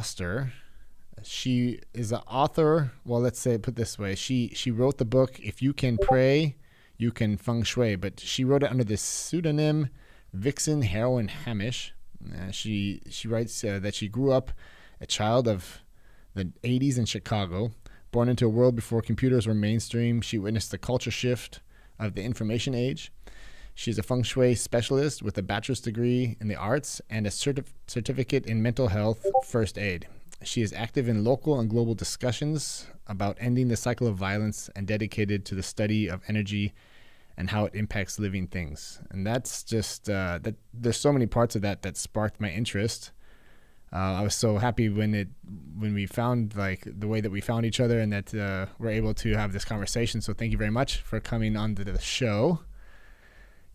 Foster. She is an author. Well, let's say put this way. She wrote the book If You Can Pray, You Can Feng Shui, but she wrote it under the pseudonym Vixen Heroine Hammish. She writes that she grew up a child of the 80s in Chicago, born into a world before computers were mainstream. She witnessed the culture shift of the information age. She's a feng shui specialist with a bachelor's degree in the arts and a certificate in mental health first aid. She is active in local and global discussions about ending the cycle of violence and dedicated to the study of energy and how it impacts living things. And that's just that. There's so many parts of that that sparked my interest. I was so happy when we found like the way that we found each other and that we're able to have this conversation. So thank you very much for coming on to the show.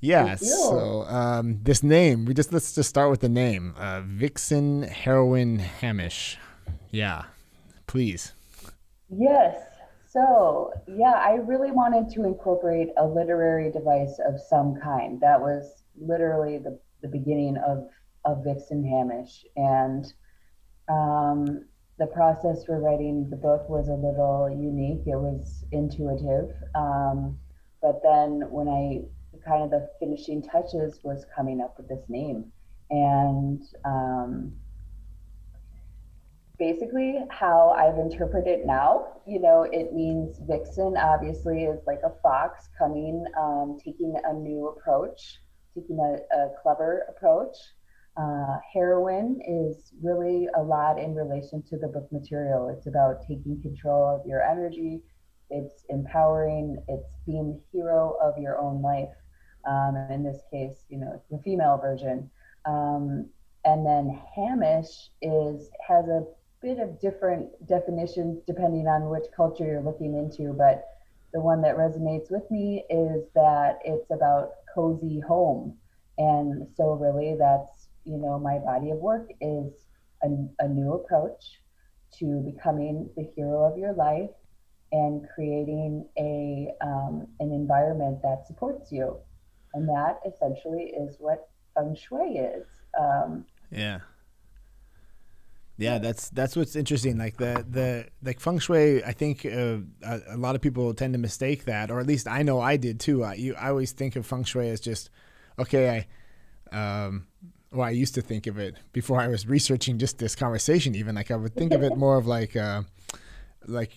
Yeah, Thank you. so this name, let's just start with the name. Vixen Heroine Hamish. Yeah, please. Yes. So, yeah, I really wanted to incorporate a literary device of some kind. That was literally the beginning of Vixen Hamish. And the process for writing the book was a little unique. It was intuitive. But then when I kind of the finishing touches was coming up with this name. And basically how I've interpreted it now. It means vixen obviously is like a fox coming, taking a new approach, taking a clever approach. Heroine is really a lot in relation to the book material. It's about taking control of your energy. It's empowering. It's being the hero of your own life. And in this case, it's the female version. And then Hamish has a bit of different definitions depending on which culture you're looking into, but the one that resonates with me is that it's about cozy home. And so really that's, my body of work is a new approach to becoming the hero of your life and creating an environment that supports you. And that essentially is what feng shui is. Um, Yeah. Yeah, that's what's interesting. Like the like feng shui, I think a lot of people tend to mistake that, or at least I know I did too. I always think of feng shui as just okay. I used to think of it before I was researching just this conversation. Even like I would think of it more of like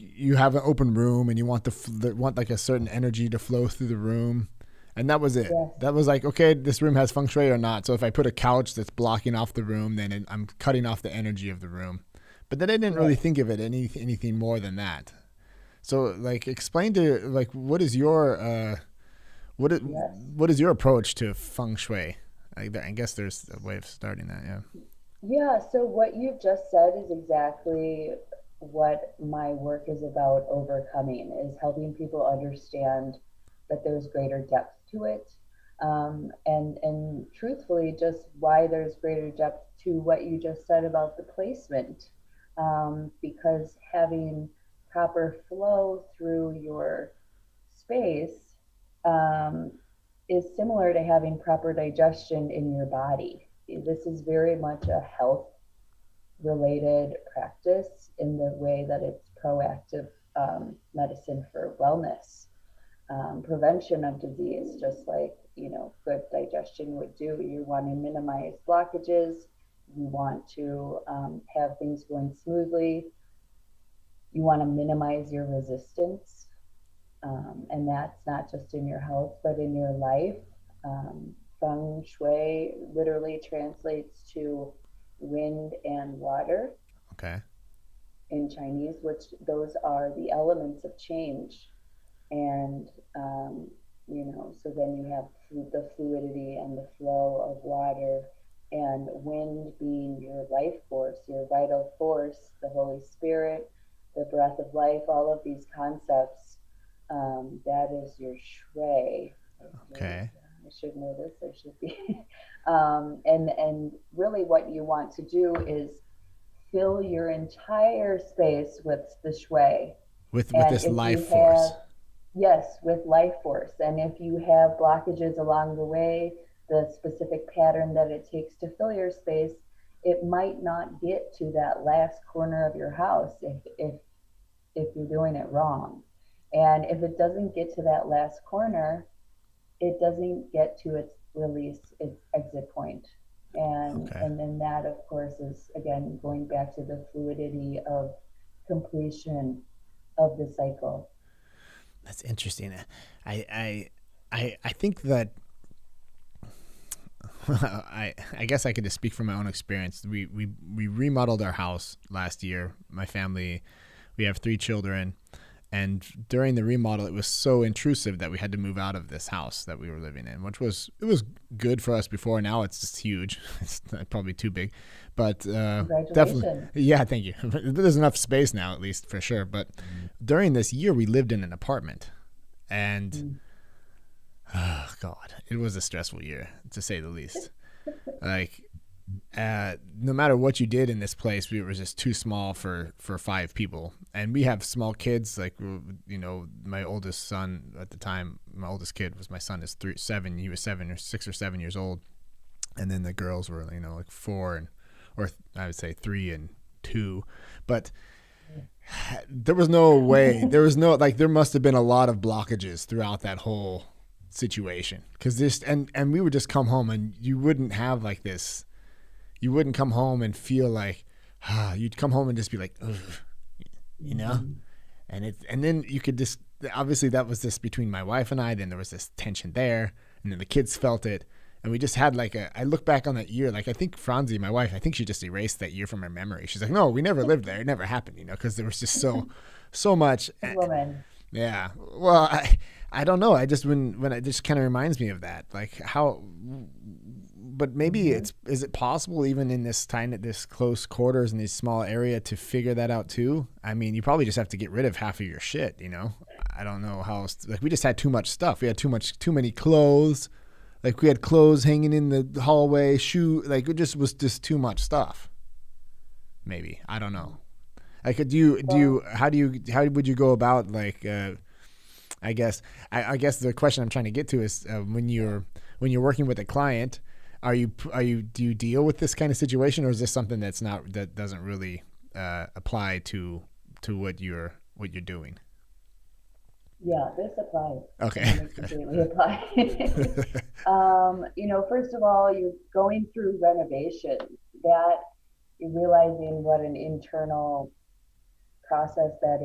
you have an open room and you want like a certain energy to flow through the room. And that was it. yes, That was like, okay, this room has feng shui or not. So if I put a couch that's blocking off the room, then I'm cutting off the energy of the room. But then I didn't really yes, think of it anything more than that. So like, explain to like, what is your what is, yes. what is your approach to feng shui? I guess there's a way of starting that. Yeah. Yeah, so what you've just said is exactly what my work is about overcoming, is helping people understand that there's greater depth to it. And truthfully, just why there's greater depth to what you just said about the placement. Because having proper flow through your space um, is similar to having proper digestion in your body. This is very much a health related practice in the way that it's proactive medicine for wellness, prevention of disease, just like good digestion would do. You want to minimize blockages. You want to have things going smoothly. You want to minimize your resistance, and that's not just in your health, but in your life. Feng Shui literally translates to wind and water Okay. in Chinese, which those are the elements of change. And, so then you have the fluidity and the flow of water, and wind being your life force, your vital force, the Holy Spirit, the breath of life, all of these concepts. That is your shui. Okay. I should know this. I should be. And really, what you want to do is fill your entire space with the shui. With And this if life you have, force. yes, with life force. And if you have blockages along the way, the specific pattern that it takes to fill your space, it might not get to that last corner of your house if you're doing it wrong. And if it doesn't get to that last corner, it doesn't get to its release, its exit point. Okay. And then that of course is again going back to the fluidity of completion of the cycle. That's interesting. I think that I guess I could just speak from my own experience. We remodeled our house last year. My family, we have 3 children, and during the remodel, it was so intrusive that we had to move out of this house that we were living in, which was it was good for us before. Now it's just huge. It's probably too big, but definitely, Congratulations. yeah, thank you. There's enough space now, at least for sure. But during this year, we lived in an apartment, and oh God, it was a stressful year to say the least. Like, no matter what you did in this place, we were just too small for 5 people, and we have small kids. Like, my oldest son at the time, my oldest kid was my son is 7. He was 6 or 7 years old, and then the girls were like 4 or I would say 3 and 2, but there was no way. There was no like. There must have been a lot of blockages throughout that whole situation because this and we would just come home and you wouldn't have like this. You wouldn't come home and feel like you'd come home and just be like, ugh, and then you could just obviously that was just between my wife and I. Then there was this tension there, and then the kids felt it. And we just had I look back on that year, like I think Franzi, my wife, I think she just erased that year from her memory. She's like, no, we never lived there. It never happened, because there was just so much. Woman. Yeah. Well, I don't know. I just, when it just kind of reminds me of that, like how, but maybe is it possible even in this this close quarters in this small area to figure that out too? I mean, you probably just have to get rid of half of your shit, I don't know how else, like we just had too much stuff. We had too many clothes. Like we had clothes hanging in the hallway, like it just was just too much stuff. Maybe. I don't know. Like, how would you go about I guess the question I'm trying to get to is when you're working with a client, do you deal with this kind of situation, or is this something that doesn't really apply to what you're doing? Yeah, this applies. Okay. Completely applies. First of all, you're going through renovation, that you're realizing what an internal process that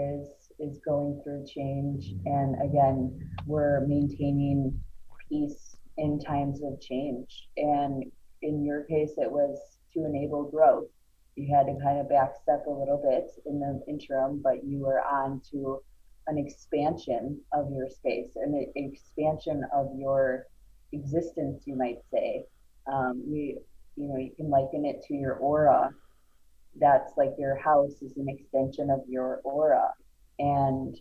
is going through change. And again, we're maintaining peace in times of change. And in your case, it was to enable growth. You had to kind of backstep a little bit in the interim, but you were on to an expansion of your space, an expansion of your existence, you might say. You can liken it to your aura. That's like your house is an extension of your aura. And,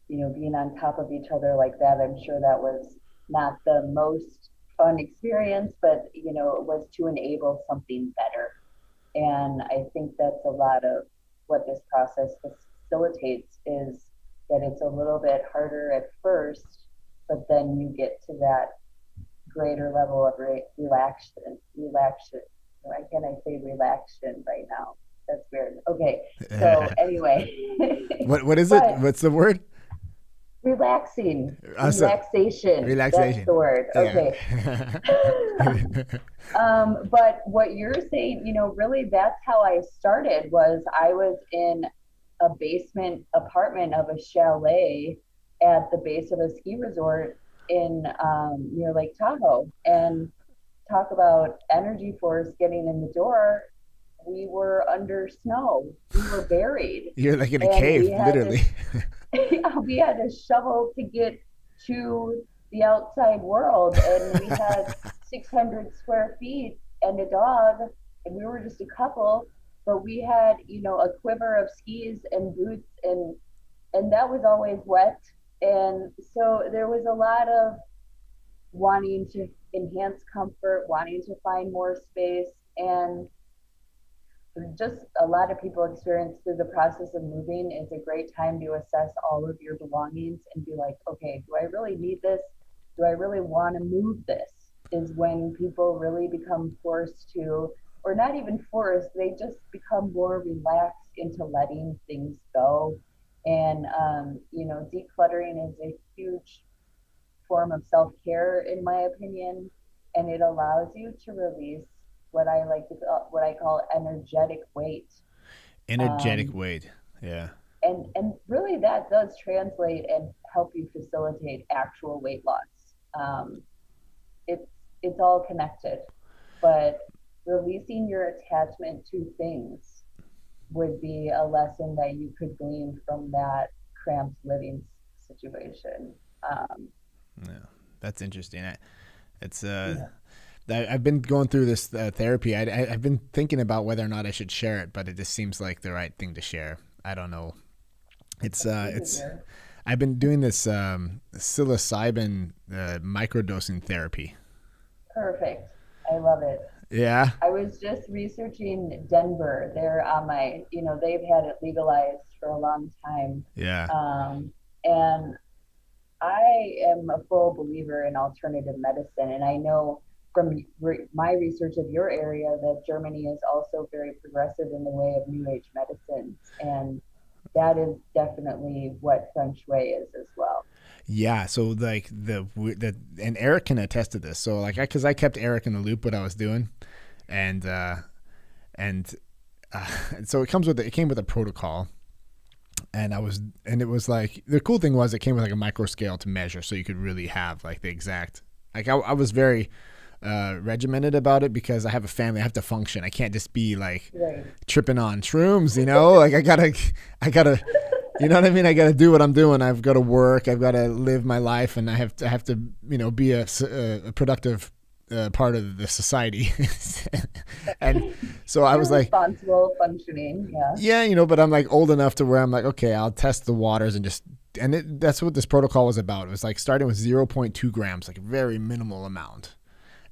being on top of each other like that, I'm sure that was not the most fun experience, but, it was to enable something better. And I think that's a lot of what this process facilitates, is that it's a little bit harder at first, but then you get to that greater level of relaxation. Why can't I say relaxation right now? That's weird. Okay. So anyway. What is it? What's the word? Relaxing. Relaxation. That's the word. Okay. But what you're saying, really that's how I started. Was I was in a basement apartment of a chalet at the base of a ski resort in near Lake Tahoe. And talk about energy force getting in the door. We were under snow. We were buried. You're like in a cave, literally. We had to shovel to get to the outside world, and we had 600 square feet and a dog, and we were just a couple, but we had, a quiver of skis and boots, and that was always wet. And so there was a lot of wanting to enhance comfort, wanting to find more space, and just a lot of people experience through the process of moving is a great time to assess all of your belongings and be like, okay, do I really need this? Do I really want to move this? Is when people really become forced to or not even forced, they just become more relaxed into letting things go. And, decluttering is a huge form of self-care, in my opinion, and it allows you to release what I call energetic weight. Energetic Um, weight. Yeah. and really that does translate and help you facilitate actual weight loss. It's it's all connected, but releasing your attachment to things would be a lesson that you could glean from that cramped living situation. Um, Yeah. That's interesting. It's yeah, I've been going through this therapy. I've been thinking about whether or not I should share it, but it just seems like the right thing to share. I don't know. It's I've been doing this psilocybin microdosing therapy. perfect. I love it. Yeah. I was just researching Denver. They're on they've had it legalized for a long time. Yeah. And I am a full believer in alternative medicine. And I know from my research of your area that Germany is also very progressive in the way of New Age medicines. And that is definitely what Feng Shui is as well. Yeah, so like and Eric can attest to this. So like because I kept Eric in the loop what I was doing, and and so it came with a protocol, and it was like the cool thing was it came with like a micro scale to measure, so you could really have like the exact like I was very regimented about it because I have a family. I have to function. I can't just be like Right. tripping on shrooms, like I gotta. You know what I mean? I got to do what I'm doing. I've got to work. I've got to live my life, and I have to be a productive part of the society. And so I was like, responsible functioning. Yeah. yeah, but I'm like old enough to where I'm like, okay, I'll test the waters that's what this protocol was about. It was like starting with 0.2 grams, like a very minimal amount,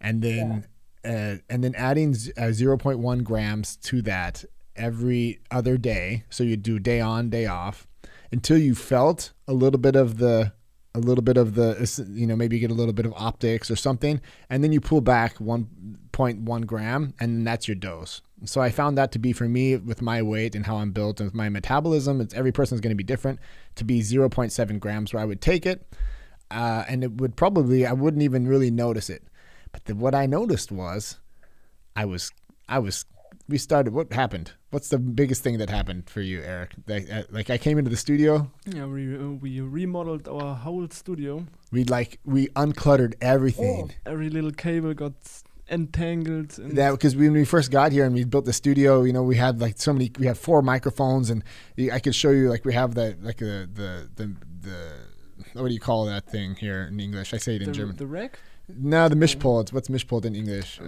and then adding 0.1 grams to that every other day. So you do day on, day off, until you felt a little bit of the, maybe you get a little bit of optics or something, and then you pull back 1.1 gram, and that's your dose. So I found that to be, for me, with my weight and how I'm built and with my metabolism, every person's going to be different, to be 0.7 grams where I would take it, and it would I wouldn't even really notice it. But what I noticed was, what happened? What's the biggest thing that happened for you, Eric? Like I came into the studio. Yeah, we remodeled our whole studio. We uncluttered everything. Every little cable got entangled. That because when we first got here and we built the studio, we had like we have 4 microphones, and I could show you like we have the what do you call that thing here in English? I say it in German. The rack? No, the Mischpult. What's Mischpult in English?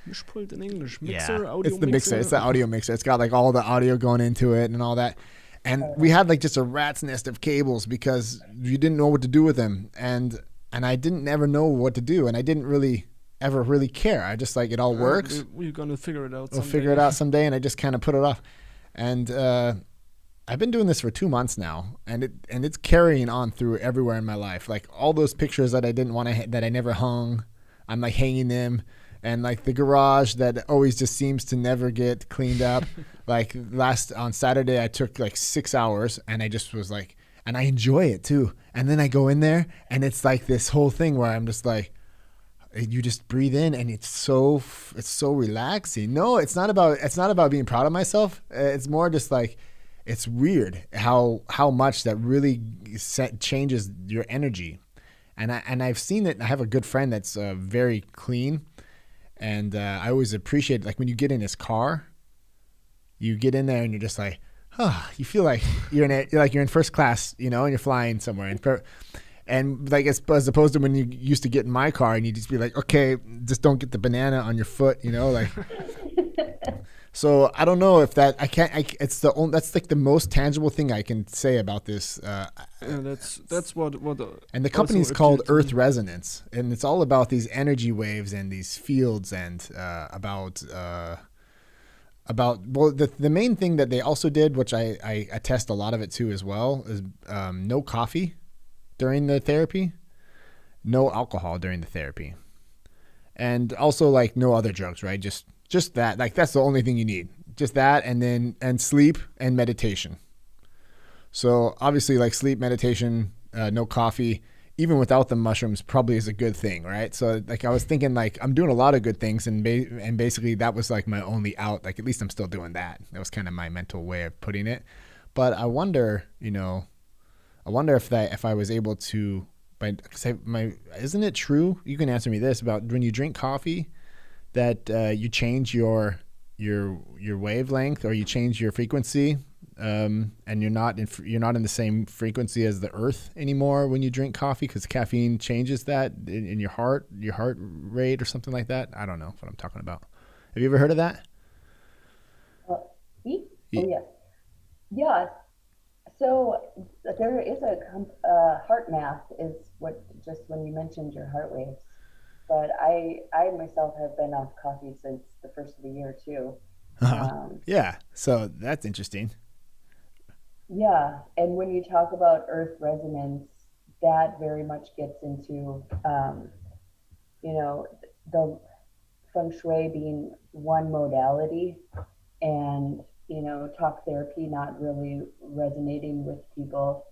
Mischpult in English. Mixer, audio it's the mixer. It's the audio mixer. It's got like all the audio going into it and all that. And we had like just a rat's nest of cables because you didn't know what to do with them. And I didn't ever know what to do. And I didn't really ever really care. I just like, it all works. We're going to figure it out someday. We'll figure it out someday. And I just kind of put it off. And I've been doing this for 2 months now. And it's carrying on through everywhere in my life. Like all those pictures that I didn't want to, that I never hung, I'm like hanging them. And like the garage that always just seems to never get cleaned up. Like on Saturday, I took like 6 hours, and I just was like, and I enjoy it too. And then I go in there, and it's like this whole thing where I'm just like, you just breathe in, and it's so relaxing. No, it's not about being proud of myself. It's more just like, it's weird how much that really changes your energy. And I've seen it. I have a good friend that's very clean. And I always appreciate, like when you get in his car, you get in there and you're just like, you feel like you're in first class, and you're flying somewhere. And like as opposed to when you used to get in my car and you just be like, okay, just don't get the banana on your foot, like. So I don't know if that that's like the most tangible thing I can say about this. That's what. And the company's called Earth Resonance, and it's all about these energy waves and these fields, and about the main thing that they also did, which I attest a lot of it to as well, is no coffee during the therapy, no alcohol during the therapy, and also like no other drugs, right? Just Just that. Like that's the only thing you need. Just that, and sleep and meditation. So obviously, like sleep, meditation, no coffee, even without the mushrooms, probably is a good thing, right? So like I was thinking, like I'm doing a lot of good things, and basically that was like my only out. Like at least I'm still doing that. That was kind of my mental way of putting it. But I wonder, I wonder if I was able to, isn't it true? You can answer me this about when you drink coffee that you change your wavelength or you change your frequency, and you're not in the same frequency as the earth anymore when you drink coffee because caffeine changes that in your heart rate or something like that. I don't know what I'm talking about. Have you ever heard of that? Me? Oh, yes. Yeah. So there is heart math is what, just when you mentioned your heart waves. But I myself have been off coffee since the first of the year too. Yeah. So that's interesting. Yeah, and when you talk about earth resonance, that very much gets into, you know, the feng shui being one modality, and talk therapy not really resonating with people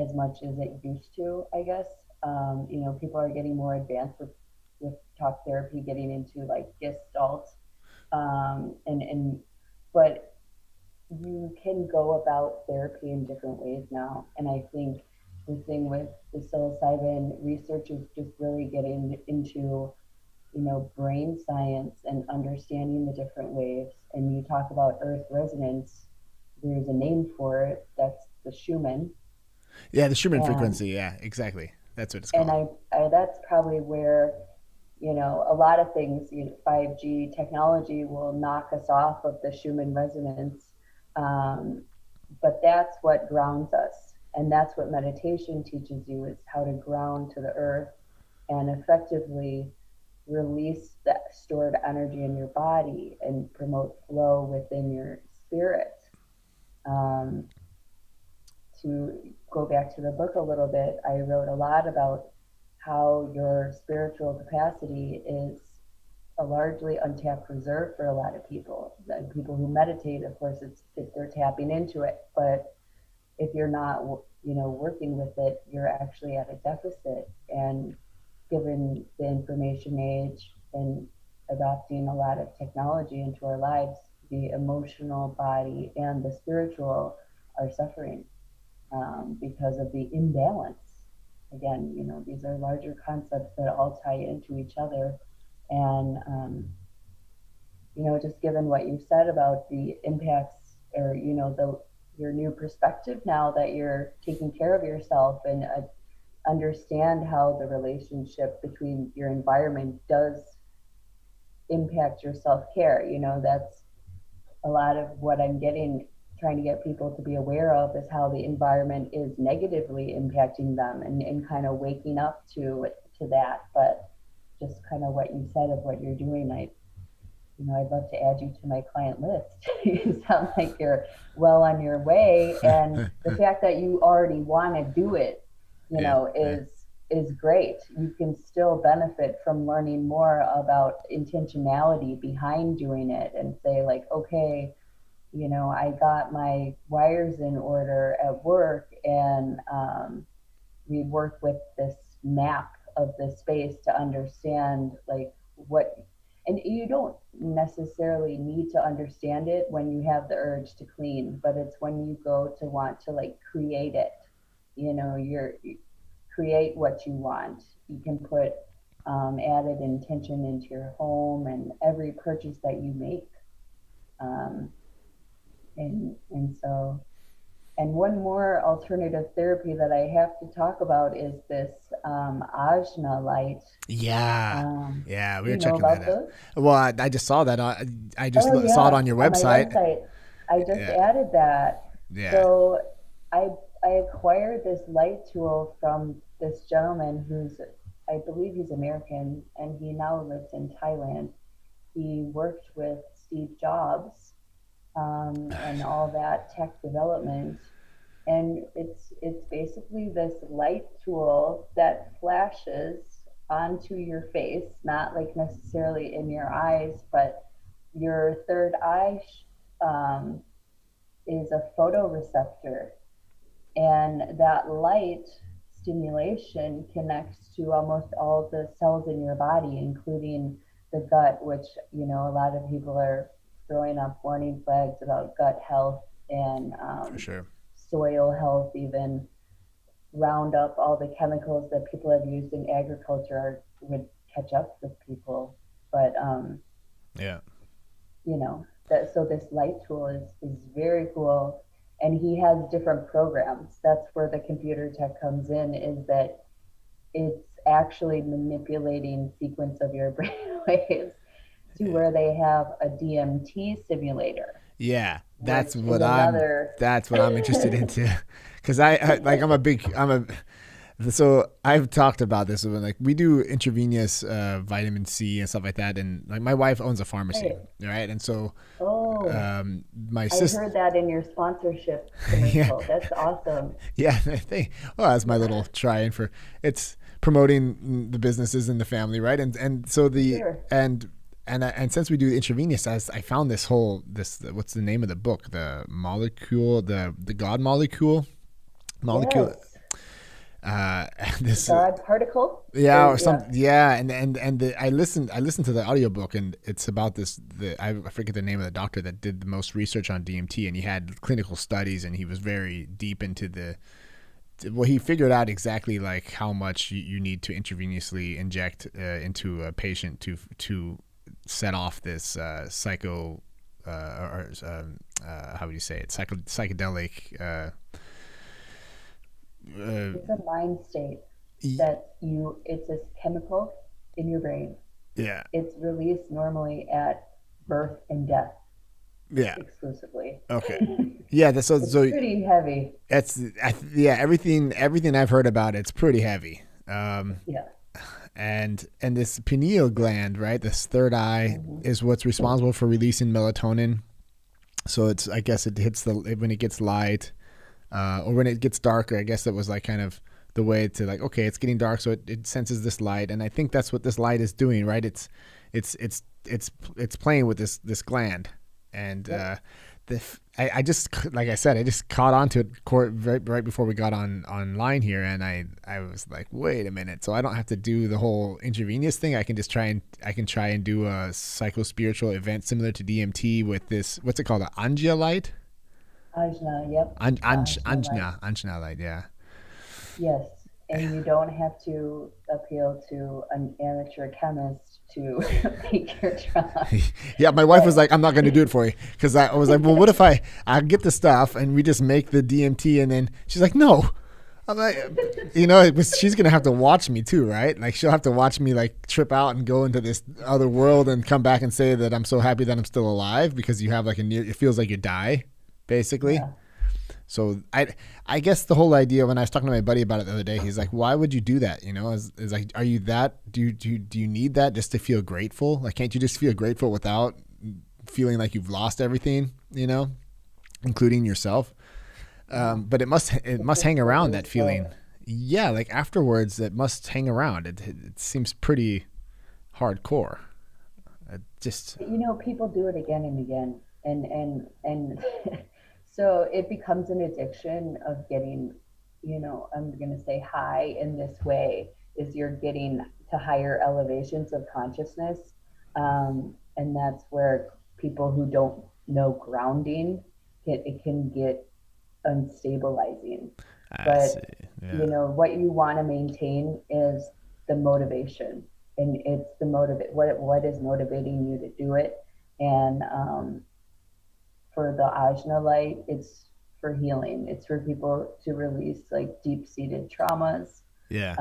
as much as it used to, I guess. People are getting more advanced with talk therapy, getting into like gestalt, and but you can go about therapy in different ways now. And I think the thing with the psilocybin research is just really getting into, brain science and understanding the different waves. And you talk about earth resonance, there's a name for it. That's the Schumann. Yeah, the Schumann And, frequency. Yeah, exactly. That's what it's and called. I that's probably where, a lot of things, 5G technology will knock us off of the Schumann resonance. But that's what grounds us. And that's what meditation teaches you, is how to ground to the earth and effectively release that stored energy in your body and promote flow within your spirit. Um, to go back to the book a little bit, I wrote a lot about how your spiritual capacity is a largely untapped reserve for a lot of people. And people who meditate, of course, they're tapping into it. But if you're not, working with it, you're actually at a deficit. And given the information age and adopting a lot of technology into our lives, the emotional body and the spiritual are suffering, because of the imbalance. Again, these are larger concepts that all tie into each other. And, just given what you said about the impacts, or, your new perspective now that you're taking care of yourself, and understand how the relationship between your environment does impact your self-care. That's a lot of what I'm trying to get people to be aware of, is how the environment is negatively impacting them, and kind of waking up to that. But just kind of what you said of what you're doing, I'd love to add you to my client list. You sound like you're well on your way, and the fact that you already want to do it, is great. You can still benefit from learning more about intentionality behind doing it, and say like, okay, I got my wires in order at work, and we work with this map of the space to understand like what, and you don't necessarily need to understand it when you have the urge to clean, but it's when you go to want to like create it, you create what you want. You can put added intention into your home and every purchase that you make. And so, and one more alternative therapy that I have to talk about is this ajna light. Yeah. Yeah, we were checking About that out. those? Well, I just saw that. I just Oh saw it yeah, on your on my website. website. I just Yeah. added that. Yeah. So I acquired this light tool from this gentleman who's, I believe he's American, and he now lives in Thailand. He worked with Steve Jobs, and all that tech development. And it's basically this light tool that flashes onto your face, not like necessarily in your eyes, but your third eye um, is a photoreceptor, and that light stimulation connects to almost all the cells in your body, including the gut, which, a lot of people are throwing up warning flags about gut health and For sure. soil health, even round up all the chemicals that people have used in agriculture would catch up with people. But Yeah. that, so this light tool is very cool, and he has different programs. That's where the computer tech comes in, is that it's actually manipulating sequence of your brain waves to where they have a DMT simulator, Yeah, which is another. that's what I'm interested into, because like so I've talked about this when, like, we do intravenous vitamin C and stuff like that, and like my wife owns a pharmacy, right? And so Oh, my I sister, heard that in your sponsorship yeah, commercial. That's awesome. yeah, well, that's my little try-in for it's promoting the businesses in the family, right? And so Sure. and since we do intravenous, I found this what's the name of the book? The molecule, the God molecule. Yes. This God particle. yeah, or Yeah. something. Yeah, I listened to the audiobook, and it's about I forget the name of the doctor that did the most research on DMT, and he had clinical studies, and he was very deep into he figured out exactly like how much you need to intravenously inject into a patient to set off this how would you say it, psychedelic It's a mind state it's a chemical in your brain. yeah, It's released normally at birth and death yeah, exclusively. okay, yeah, that's It's so pretty heavy. yeah, everything I've heard about it's pretty heavy. Yeah. And this pineal gland, right, this third eye, Mm-hmm. is what's responsible for releasing melatonin. So it's, I guess it hits when it gets light, or when it gets darker. I guess that was like kind of the way to, like, okay, it's getting dark, so it senses this light, and I think that's what this light is doing, right? It's playing with this gland, and I just, like I said, I just caught on to it right before we got online here, and I was like, wait a minute, so I don't have to do the whole intravenous thing. I can just try and do a psycho-spiritual event similar to DMT with this, what's it called, an Anja light? Ajna, yep. Ajna light. Anjna light, yeah. Yes. And you don't have to appeal to an amateur chemist to make your drug. Yeah, my wife was like, I'm not going to do it for you, because I was like, well, what if I get the stuff and we just make the DMT, and then she's like, no. I'm like, she's going to have to watch me too, right? Like, she'll have to watch me like trip out and go into this other world and come back and say that I'm so happy that I'm still alive, because you have like it feels like you die, basically. Yeah. So I guess the whole idea, when I was talking to my buddy about it the other day, he's like, why would you do that? Is like, are you that, do you need that just to feel grateful? Like, can't you just feel grateful without feeling like you've lost everything, including yourself? But it must hang around, that feeling. Yeah. Like afterwards, it must hang around. It seems pretty hardcore. People do it again and again. And so it becomes an addiction of getting, I'm going to say high in this way, is you're getting to higher elevations of consciousness. And that's where people who don't know grounding, it can get unstabilizing. But, what you want to maintain is the motivation. And it's what is motivating you to do it. And, for the ajna light, it's for healing. It's for people to release like deep-seated traumas. Yeah.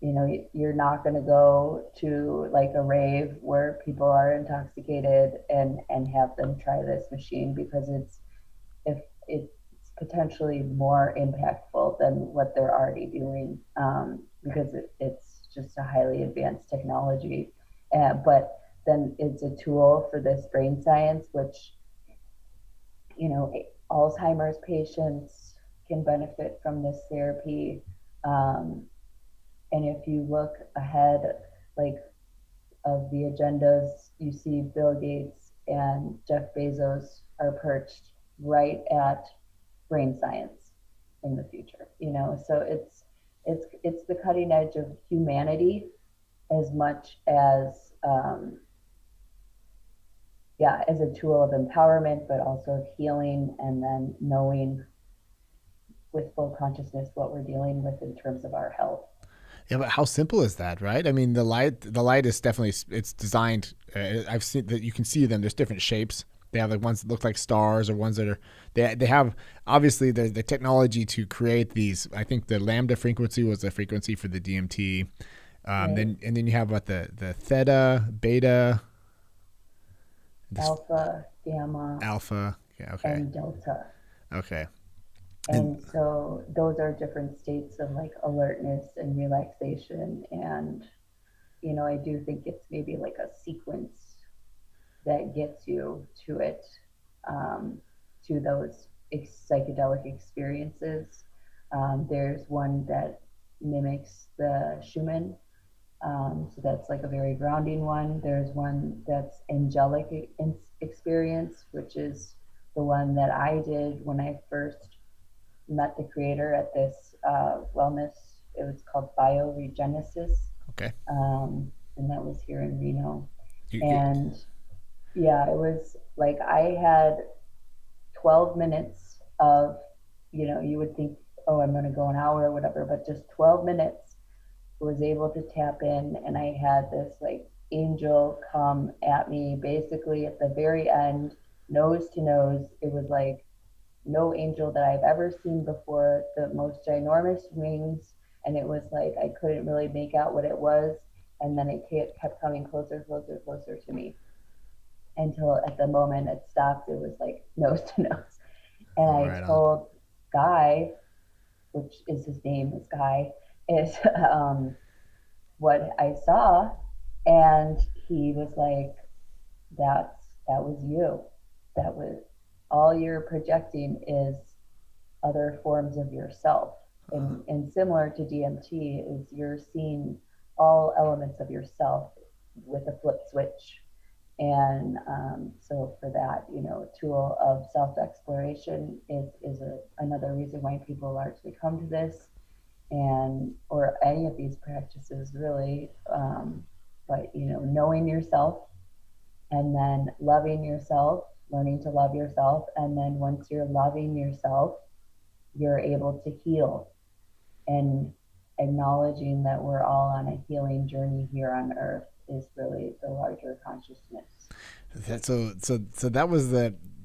You're not going to go to like a rave where people are intoxicated and have them try this machine, because it's potentially more impactful than what they're already doing, because it's just a highly advanced technology. But then it's a tool for this brain science, which Alzheimer's patients can benefit from this therapy. And if you look ahead, like of the agendas, you see Bill Gates and Jeff Bezos are perched right at brain science in the future, you know. So it's the cutting edge of humanity as much as as a tool of empowerment, but also of healing, and then knowing with full consciousness what we're dealing with in terms of our health. Yeah, but how simple is that, right? I mean, the light is definitely, it's designed. I've seen that, you can see them. There's different shapes. They have like ones that look like stars, or ones that are, they have obviously the technology to create these. I think the lambda frequency was the frequency for the DMT. Right. Then you have what the theta, beta, Alpha, gamma, alpha. Yeah, okay. and delta. Okay. And so those are different states of like alertness and relaxation. And, you know, I do think it's maybe like a sequence that gets you to it, to those psychedelic experiences. There's one that mimics the Schumann. So that's like a very grounding one. There's one that's angelic experience, which is the one that I did when I first met the creator at this wellness. It was called Bioregenesis. Okay. And that was here in Reno. And yeah, it was like I had 12 minutes of, you know, you would think, oh, I'm going to go an hour or whatever, but just 12 minutes was able to tap in. And I had this like angel come at me basically at the very end, nose to nose. It was like no angel that I've ever seen before, the most ginormous wings. And it was like, I couldn't really make out what it was. And then it kept coming closer, closer, closer to me, until at the moment it stopped. It was like nose to nose. And I told Guy, which is his name is Guy, is what I saw. And he was like, that was you. That was, all you're projecting is other forms of yourself. And similar to DMT is you're seeing all elements of yourself with a flip switch. And so for that, you know, tool of self-exploration is another reason why people largely come to this, and or any of these practices really. But, you know, knowing yourself, and then loving yourself, learning to love yourself. And then once you're loving yourself, you're able to heal, and acknowledging that we're all on a healing journey here on earth is really the larger consciousness. So that was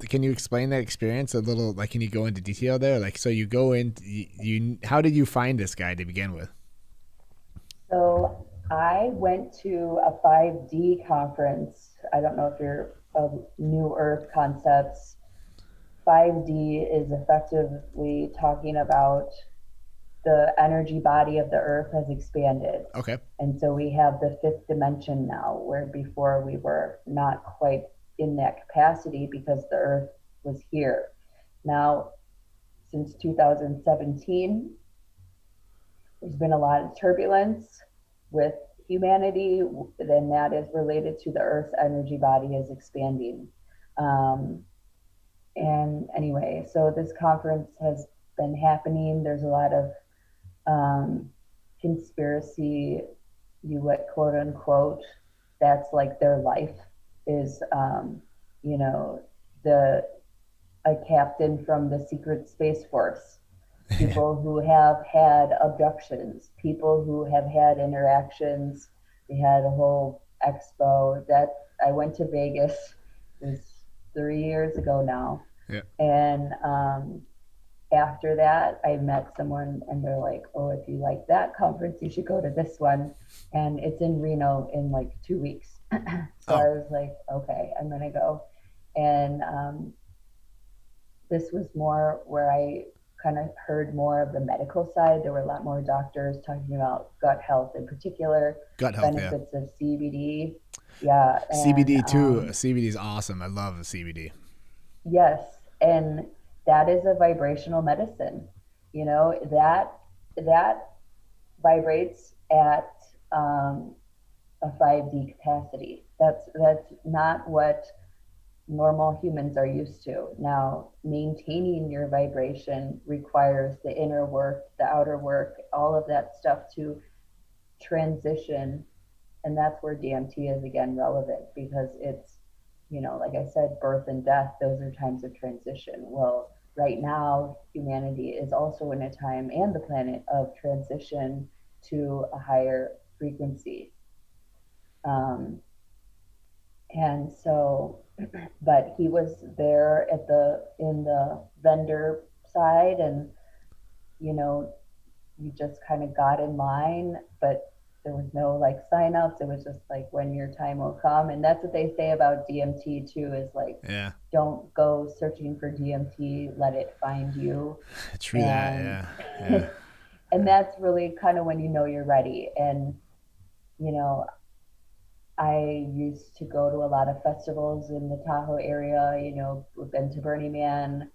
can you explain that experience a little? Like, can you go into detail there? Like, so you go in, how did you find this guy to begin with? So I went to a 5D conference. I don't know if you're of New Earth concepts. 5D is effectively talking about the energy body of the earth has expanded. Okay. And so we have the fifth dimension now, where before we were not quite in that capacity because the earth was here. Now, since 2017, there's been a lot of turbulence with humanity, and that is related to the earth's energy body is expanding. And anyway, so this conference has been happening. There's a lot of conspiracy, quote unquote, that's like their life is, you know, a captain from the secret space force, people who have had abductions, people who have had interactions. We had a whole expo that I went to Vegas. It was 3 years ago now. Yeah. And after that, I met someone and they're like, oh, if you like that conference, you should go to this one. And it's in Reno in like 2 weeks. So I was like, okay, I'm going to go. And this was more where I kind of heard more of the medical side. There were a lot more doctors talking about gut health in particular. Gut health, benefits of CBD. Yeah. And, CBD too. CBD is awesome. I love the CBD. Yes. And that is a vibrational medicine. You know, that vibrates at a 5D capacity. That's not what normal humans are used to. Now, maintaining your vibration requires the inner work, the outer work, all of that stuff to transition. And that's where DMT is again relevant, because it's, like I said, birth and death, those are times of transition. Well, right now, humanity is also in a time, and the planet, of transition to a higher frequency. And so, but he was there in the vendor side, and you just kind of got in line, but there was no like sign-ups. It was just like, when your time will come. And that's what they say about DMT too, is like, Yeah. don't go searching for DMT, let it find you. True that, yeah. And that's really kind of when you're ready. And I used to go to a lot of festivals in the Tahoe area, we've been to Burning Man.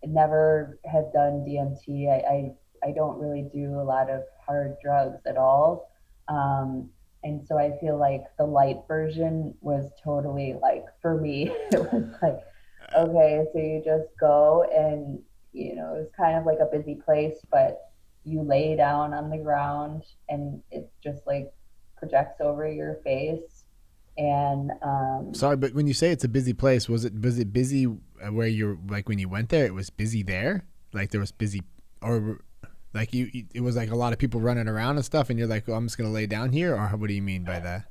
I never had done DMT. I don't really do a lot of hard drugs at all. And so I feel like the light version was totally like, for me, it was like, okay, so you just go, and, it was kind of like a busy place, but you lay down on the ground and it just like projects over your face. And sorry, but when you say it's a busy place, was it busy where you're like, when you went there, it was busy there? Like there was busy, or like it was like a lot of people running around and stuff, and you're like, oh, I'm just going to lay down here? Or what do you mean by that?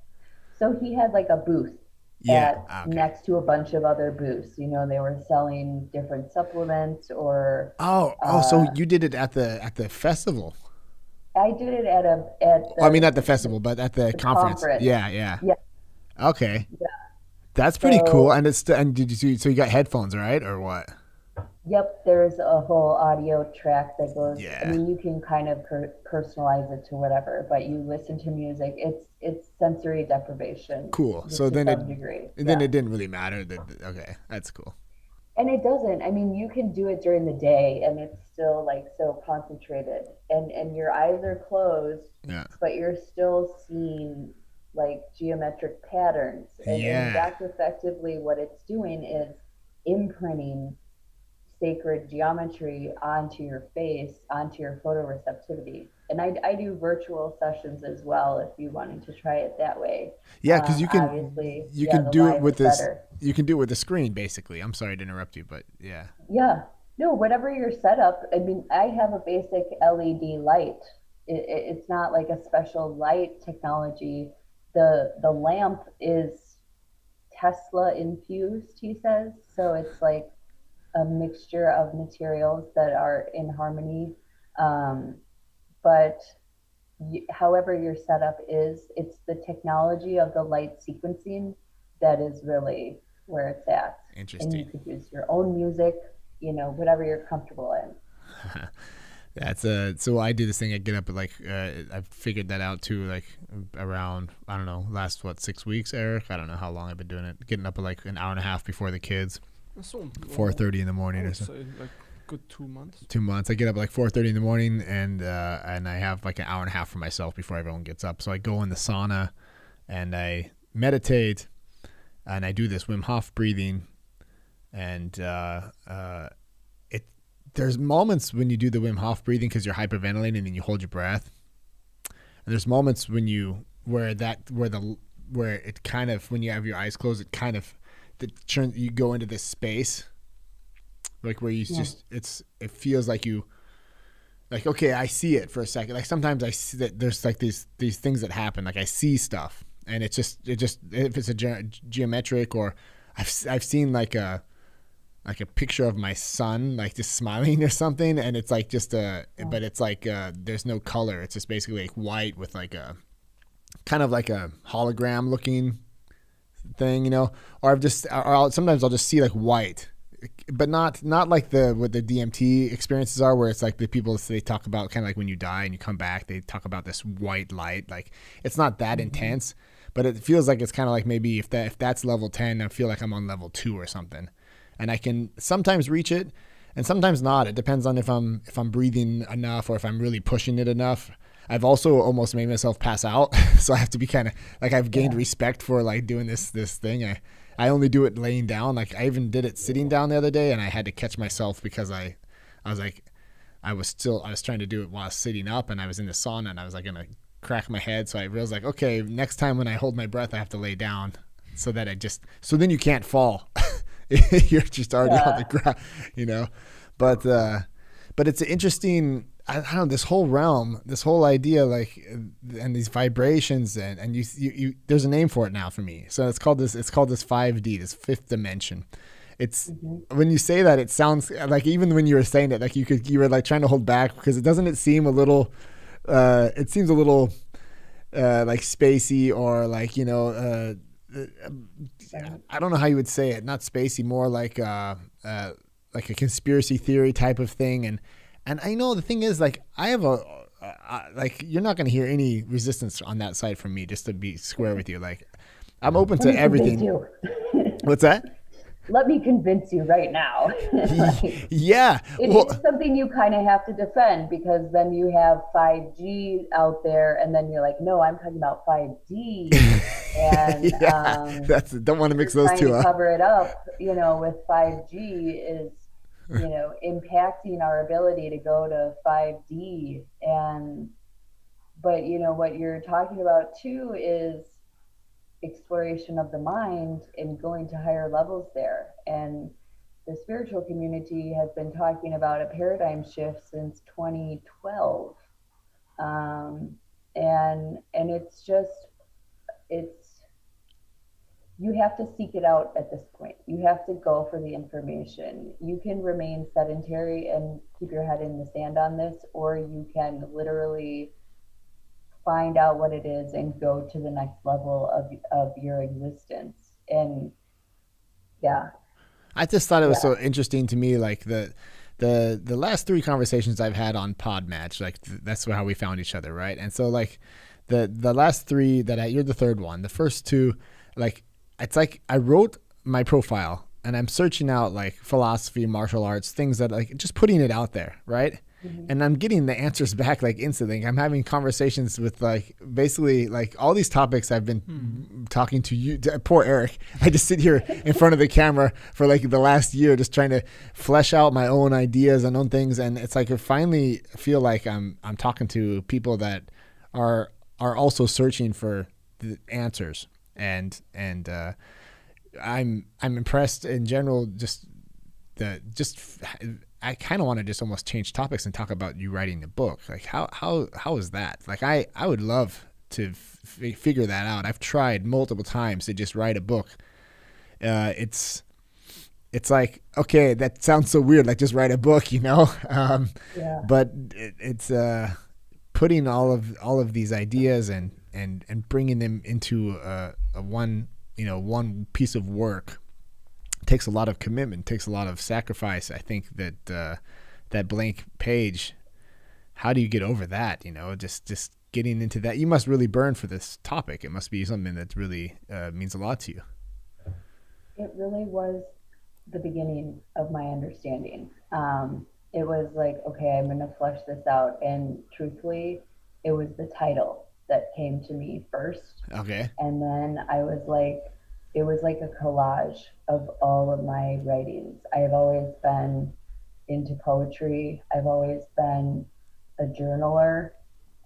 So he had like a booth next to a bunch of other booths. They were selling different supplements or. So you did it at the festival? I did it at not the festival, but at the conference. Yeah. Okay. Yeah. That's pretty cool. And so you got headphones, right? Or what? Yep, there's a whole audio track that goes. Yeah. I mean, you can kind of personalize it to whatever, but you listen to music. It's sensory deprivation. Cool. So then it didn't really matter. Okay, that's cool. And it doesn't. I mean, you can do it during the day, and it's still like so concentrated, and your eyes are closed. Yeah. But you're still seeing like geometric patterns, and that's effectively what it's doing, is imprinting sacred geometry onto your face, onto your photoreceptivity. And I do virtual sessions as well, if you wanted to try it that way. Yeah, because you can do it with this. You can do it with the screen, basically. I'm sorry to interrupt you, but yeah. Yeah, no, whatever your setup. I mean, I have a basic LED light. It's not like a special light technology. The lamp is Tesla infused, he says. So it's like a mixture of materials that are in harmony. But however your setup is, it's the technology of the light sequencing that is really where it's at. Interesting. And you could use your own music, whatever you're comfortable in. So I do this thing. I get up at like, I figured that out too, like around, I don't know, last 6 weeks, Eric? I don't know how long I've been doing it. Getting up at like an hour and a half before the kids. 4:30 in the morning or so. Like good 2 months. 2 months. I get up at like 4:30 in the morning, and I have like an hour and a half for myself before everyone gets up. So I go in the sauna and I meditate, and I do this Wim Hof breathing, and there's moments when you do the Wim Hof breathing because you're hyperventilating and then you hold your breath. And there's moments when you where it kind of, when you have your eyes closed, it kind of you go into this space, like where you it feels like you, like, okay, I see it for a second. Like sometimes I see that there's like these things that happen. Like I see stuff, and it just if it's a geometric, or I've seen like a picture of my son like just smiling or something, and it's like just but it's like there's no color. It's just basically like white with like a kind of like a hologram looking thing, or sometimes I'll just see like white, but not like what the DMT experiences are, where it's like the people, they talk about kind of like when you die and you come back, they talk about this white light. Like it's not that intense, but it feels like it's kind of like maybe if that's level 10, I feel like I'm on level 2 or something, and I can sometimes reach it and sometimes not. It depends on if I'm breathing enough or if I'm really pushing it enough. I've also almost made myself pass out. So I have to be kind of like, I've gained Yeah. respect for like doing this thing. I only do it laying down. Like I even did it sitting down the other day, and I had to catch myself because I was like, I was trying to do it while sitting up, and I was in the sauna, and I was like gonna crack my head. So I realized like, okay, next time when I hold my breath, I have to lay down so that so then you can't fall. You're just already on the Yeah. ground, you know. But it's an interesting. I don't know, this whole realm, this whole idea, like, and these vibrations, and you there's a name for it now for me. So it's called this 5D, this fifth dimension. It's when you say that, it sounds like, even when you were saying it, like you were like trying to hold back, because it seem a little, it seems a little, like spacey, or like, I don't know how you would say it, not spacey, more like a conspiracy theory type of thing. And I know the thing is, like, I have like, you're not going to hear any resistance on that side from me, just to be square with you. Like, I'm open Let to me convince everything. you. What's that? Let me convince you right now. Like, Yeah. it Well, is something you kind of have to defend, because then you have 5G out there, and then you're like, no, I'm talking about 5D. And yeah, don't want to you're mix those trying two to up. cover it up, with 5G is, impacting our ability to go to 5D. But what you're talking about too is exploration of the mind and going to higher levels there. And the spiritual community has been talking about a paradigm shift since 2012. And it's you have to seek it out at this point. You have to go for the information. You can remain sedentary and keep your head in the sand on this, or you can literally find out what it is and go to the next level of your existence. And yeah, I just thought it was yeah, so interesting to me, like the last three conversations I've had on Podmatch, like that's how we found each other, right? And so like the last three you're the third one. The first two, like, it's like I wrote my profile and I'm searching out like philosophy, martial arts, things that, like, just putting it out there, right? And I'm getting the answers back like instantly. I'm having conversations with, like, basically like all these topics I've been talking to you. Poor Eric. I just sit here in front of the camera for like the last year, just trying to flesh out my own ideas and own things. And it's like I finally feel like I'm talking to people that are also searching for the answers. And I'm impressed in general. I kind of want to just almost change topics and talk about you writing the book. Like, how is that? Like, I would love to figure that out. I've tried multiple times to just write a book. It's like, okay, that sounds so weird. Like, just write a book, yeah, but it's putting all of these ideas and bringing them into a one piece of work takes a lot of commitment, takes a lot of sacrifice. I think that that blank page, how do you get over that? Just getting into that. You must really burn for this topic. It must be something that really means a lot to you. it really was the beginning of my understanding. It was like, okay, I'm going to flesh this out. And truthfully, it was the title that came to me first. Okay. And then it was like a collage of all of my writings. I have always been into poetry. I've always been a journaler,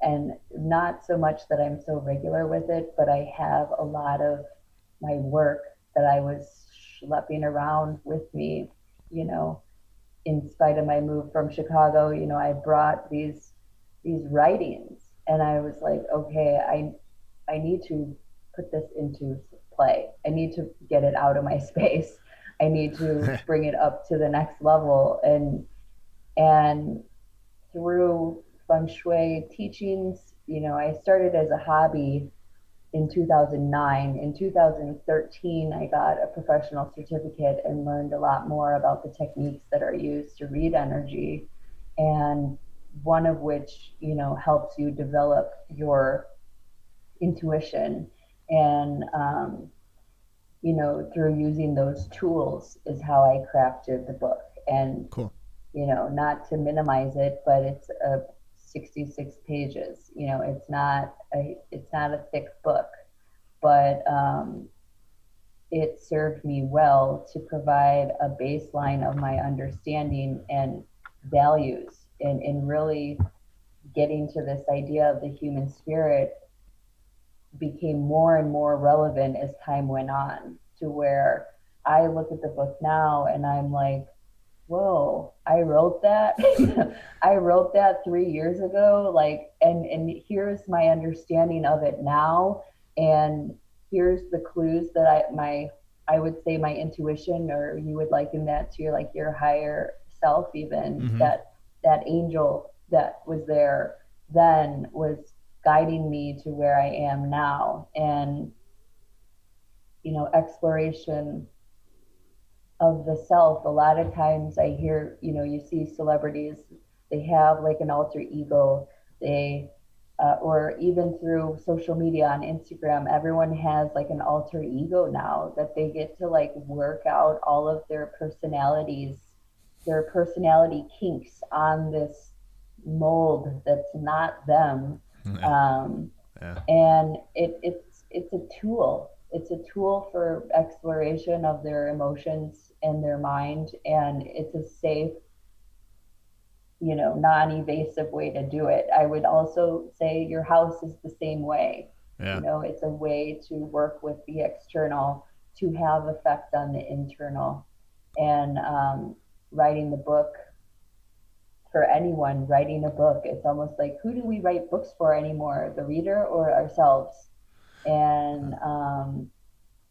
and not so much that I'm so regular with it, but I have a lot of my work that I was schlepping around with me, you know, in spite of my move from Chicago. I brought these writings, and I was like, okay, I need to put this into play. I need to get it out of my space. I need to bring it up to the next level. And through Feng Shui teachings, I started as a hobby in 2009. In 2013, I got a professional certificate and learned a lot more about the techniques that are used to read energy, and one of which, helps you develop your intuition. And, through using those tools is how I crafted the book. And, Cool. not to minimize it, but it's a 66 pages. You know, it's not a thick book, but it served me well to provide a baseline of my understanding and values, and really getting to this idea of the human spirit became more and more relevant as time went on, to where I look at the book now and I'm like, whoa, I wrote that. I wrote that 3 years ago. Like, and here's my understanding of it now. And here's the clues that I would say my intuition, or you would liken that to your higher self, even Mm-hmm. that angel that was there then was guiding me to where I am now. And, exploration of the self. A lot of times I hear, you see celebrities, they have like an alter ego. They, or even through social media on Instagram, everyone has like an alter ego now, that they get to like work out all of their personality kinks on this mold that's not them. Yeah. Um, Yeah. and it's a tool. It's a tool for exploration of their emotions and their mind, and it's a safe, non-evasive way to do it. I would also say your house is the same way. Yeah. It's a way to work with the external to have effect on the internal. And writing the book, for anyone writing a book, it's almost like, who do we write books for anymore, the reader or ourselves? And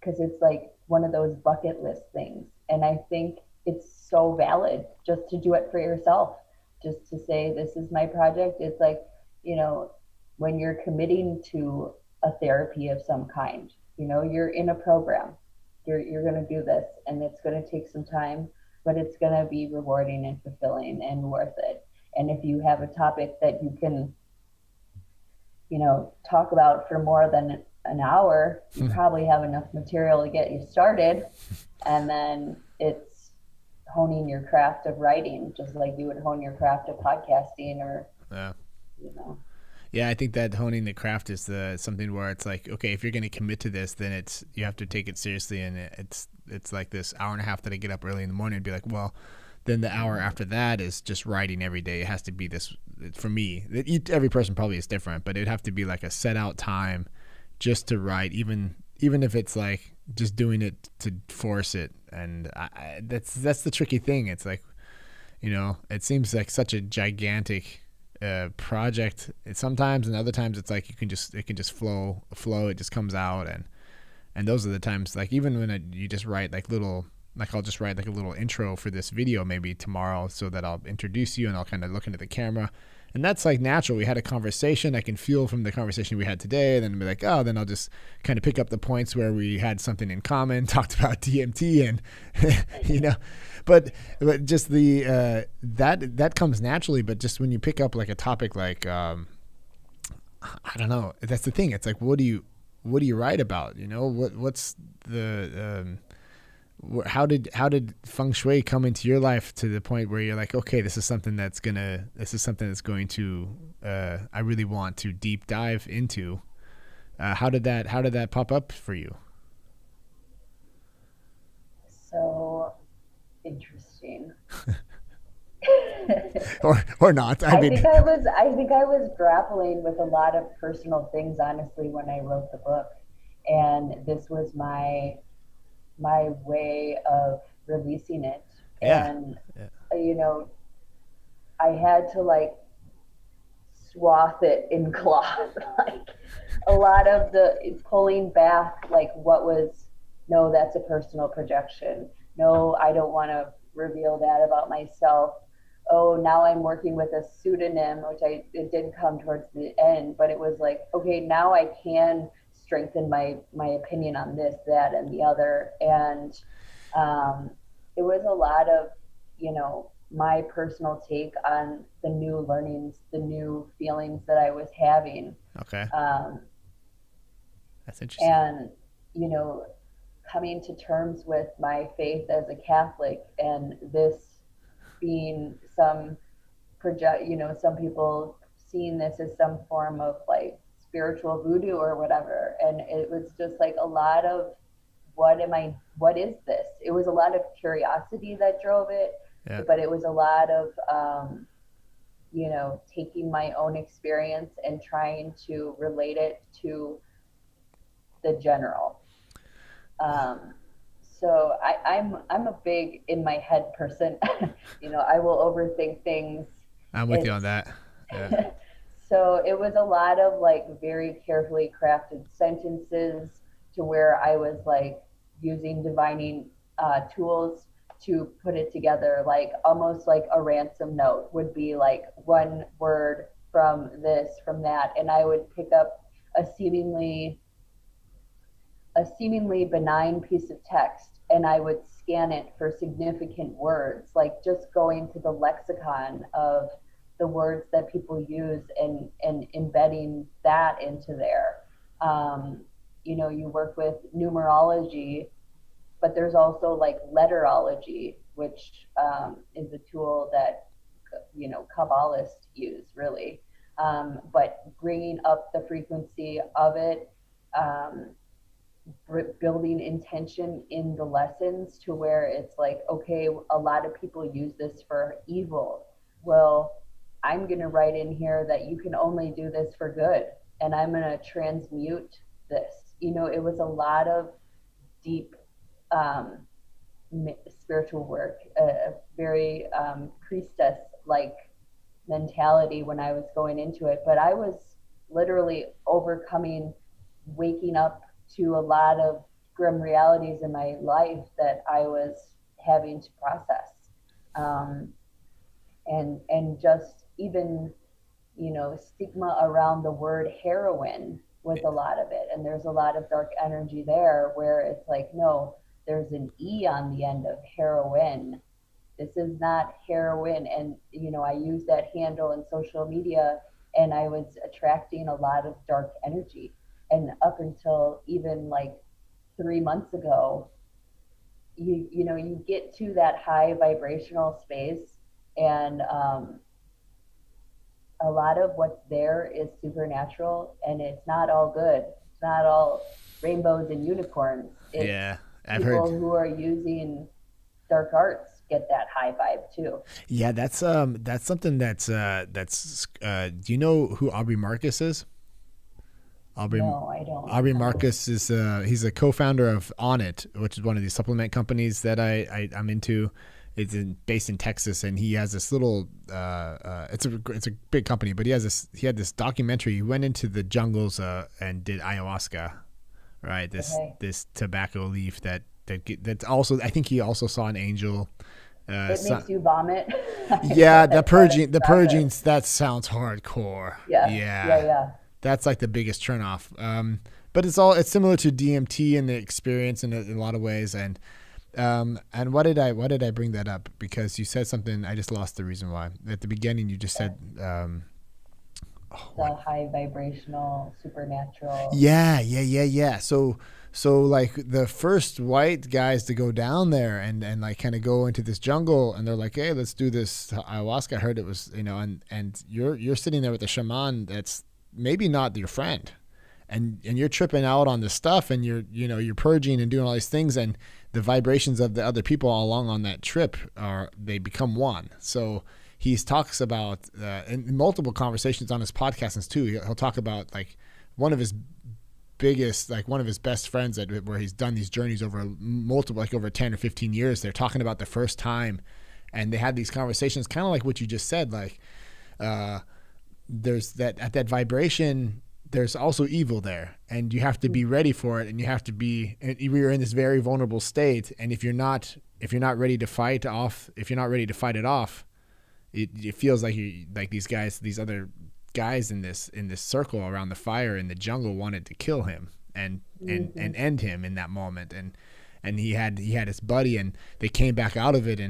because it's like one of those bucket list things. And I think it's so valid just to do it for yourself, just to say, this is my project. It's like, when you're committing to a therapy of some kind, you're in a program, you're going to do this, and it's going to take some time, but it's going to be rewarding and fulfilling and worth it. And if you have a topic that you can, talk about for more than an hour, you probably have enough material to get you started. And then it's honing your craft of writing, just like you would hone your craft of podcasting, or, Yeah. you know. Yeah, I think that honing the craft is something where it's like, okay, if you're going to commit to this, then you have to take it seriously, and it's like this hour and a half that I get up early in the morning and be like, well, then the hour after that is just writing every day. It has to be this, for me. Every person probably is different, but it'd have to be like a set out time just to write, even if it's like just doing it to force it. And that's the tricky thing. It's like, it seems like such a gigantic project sometimes, and other times it's like it can just flow, it just comes out. And those are the times, like, even when you just write like little, like I'll just write like a little intro for this video maybe tomorrow, so that I'll introduce you and I'll kind of look into the camera, and that's like natural. We had a conversation, I can feel from the conversation we had today, and then be like, oh, then I'll just kind of pick up the points where we had something in common, talked about DMT, and but just the that comes naturally. But just when you pick up like a topic like I don't know, that's the thing. It's like, what do you write about? What's the how did Feng Shui come into your life to the point where you're like, okay, this is something that's going to I really want to deep dive into. How did that pop up for you? So interesting. or not. I mean, think I was grappling with a lot of personal things, honestly, when I wrote the book, and this was my way of releasing it. Yeah. And I had to like swath it in cloth. Like, a lot of the pulling back, like, what was, no, that's a personal projection. No, I don't want to reveal that about myself. Oh, now I'm working with a pseudonym, which it did come towards the end, but it was like, okay, now I can strengthen my opinion on this, that, and the other. And it was a lot of, my personal take on the new learnings, the new feelings that I was having. Okay. That's interesting. And, coming to terms with my faith as a Catholic, and this being some people seeing this as some form of like spiritual voodoo or whatever. And it was just like a lot of what is this? It was a lot of curiosity that drove it, Yeah. but it was a lot of, taking my own experience and trying to relate it to the general. So I'm a big in my head person. I will overthink things. I'm with you on that. Yeah. So it was a lot of like very carefully crafted sentences to where I was like using divining tools to put it together, like almost like a ransom note would be like one word from this, from that, and I would pick up a seemingly benign piece of text and I would scan it for significant words, like just going to the lexicon of the words that people use and embedding that into there. You work with numerology, but there's also like letterology, which is a tool that, Kabbalists use really. But bringing up the frequency of it, building intention in the lessons to where it's like, okay, a lot of people use this for evil. Well, I'm going to write in here that you can only do this for good, and I'm going to transmute this. It was a lot of deep spiritual work, a very priestess-like mentality when I was going into it. But I was literally overcoming, waking up to a lot of grim realities in my life that I was having to process. And just even, stigma around the word heroine was a lot of it. And there's a lot of dark energy there where it's like, no, there's an E on the end of heroine. This is not heroin. And, I used that handle in social media and I was attracting a lot of dark energy. And up until even like 3 months ago, you get to that high vibrational space, and a lot of what's there is supernatural, and it's not all good. It's not all rainbows and unicorns. It's I've people heard who are using dark arts get that high vibe too. Yeah, that's something that's do you know who Aubrey Marcus is? No, I don't. Aubrey Marcus is he's a co-founder of Onnit, which is one of these supplement companies that I'm into. It's based in Texas, and he has this little it's a big company, but he had this documentary. He went into the jungles and did ayahuasca, right? This tobacco leaf that's also, I think he also saw an angel. It makes you vomit. Yeah, the purging, that sounds hardcore. Yeah. That's like the biggest turnoff. But it's similar to DMT in the experience in a lot of ways. And why did I bring that up? Because you said something, I just lost the reason why. At the beginning, you just said, the high vibrational supernatural. Yeah. So like the first white guys to go down there and like kind of go into this jungle, and they're like, hey, let's do this ayahuasca. I heard it was, and you're sitting there with a shaman that's maybe not your friend, and you're tripping out on this stuff, and you're purging and doing all these things, and the vibrations of the other people all along on that trip they become one. So he talks about in multiple conversations on his podcasts too. He'll talk about like one of his best friends where he's done these journeys over multiple, like over 10 or 15 years. They're talking about the first time, and they had these conversations kind of like what you just said, like there's that at that vibration, there's also evil there, and you have to be ready for it, and you have to be, we're in this very vulnerable state, and if you're not ready to fight it off, it feels like these other guys in this circle around the fire in the jungle wanted to kill him and end him in that moment, and he had his buddy, and they came back out of it,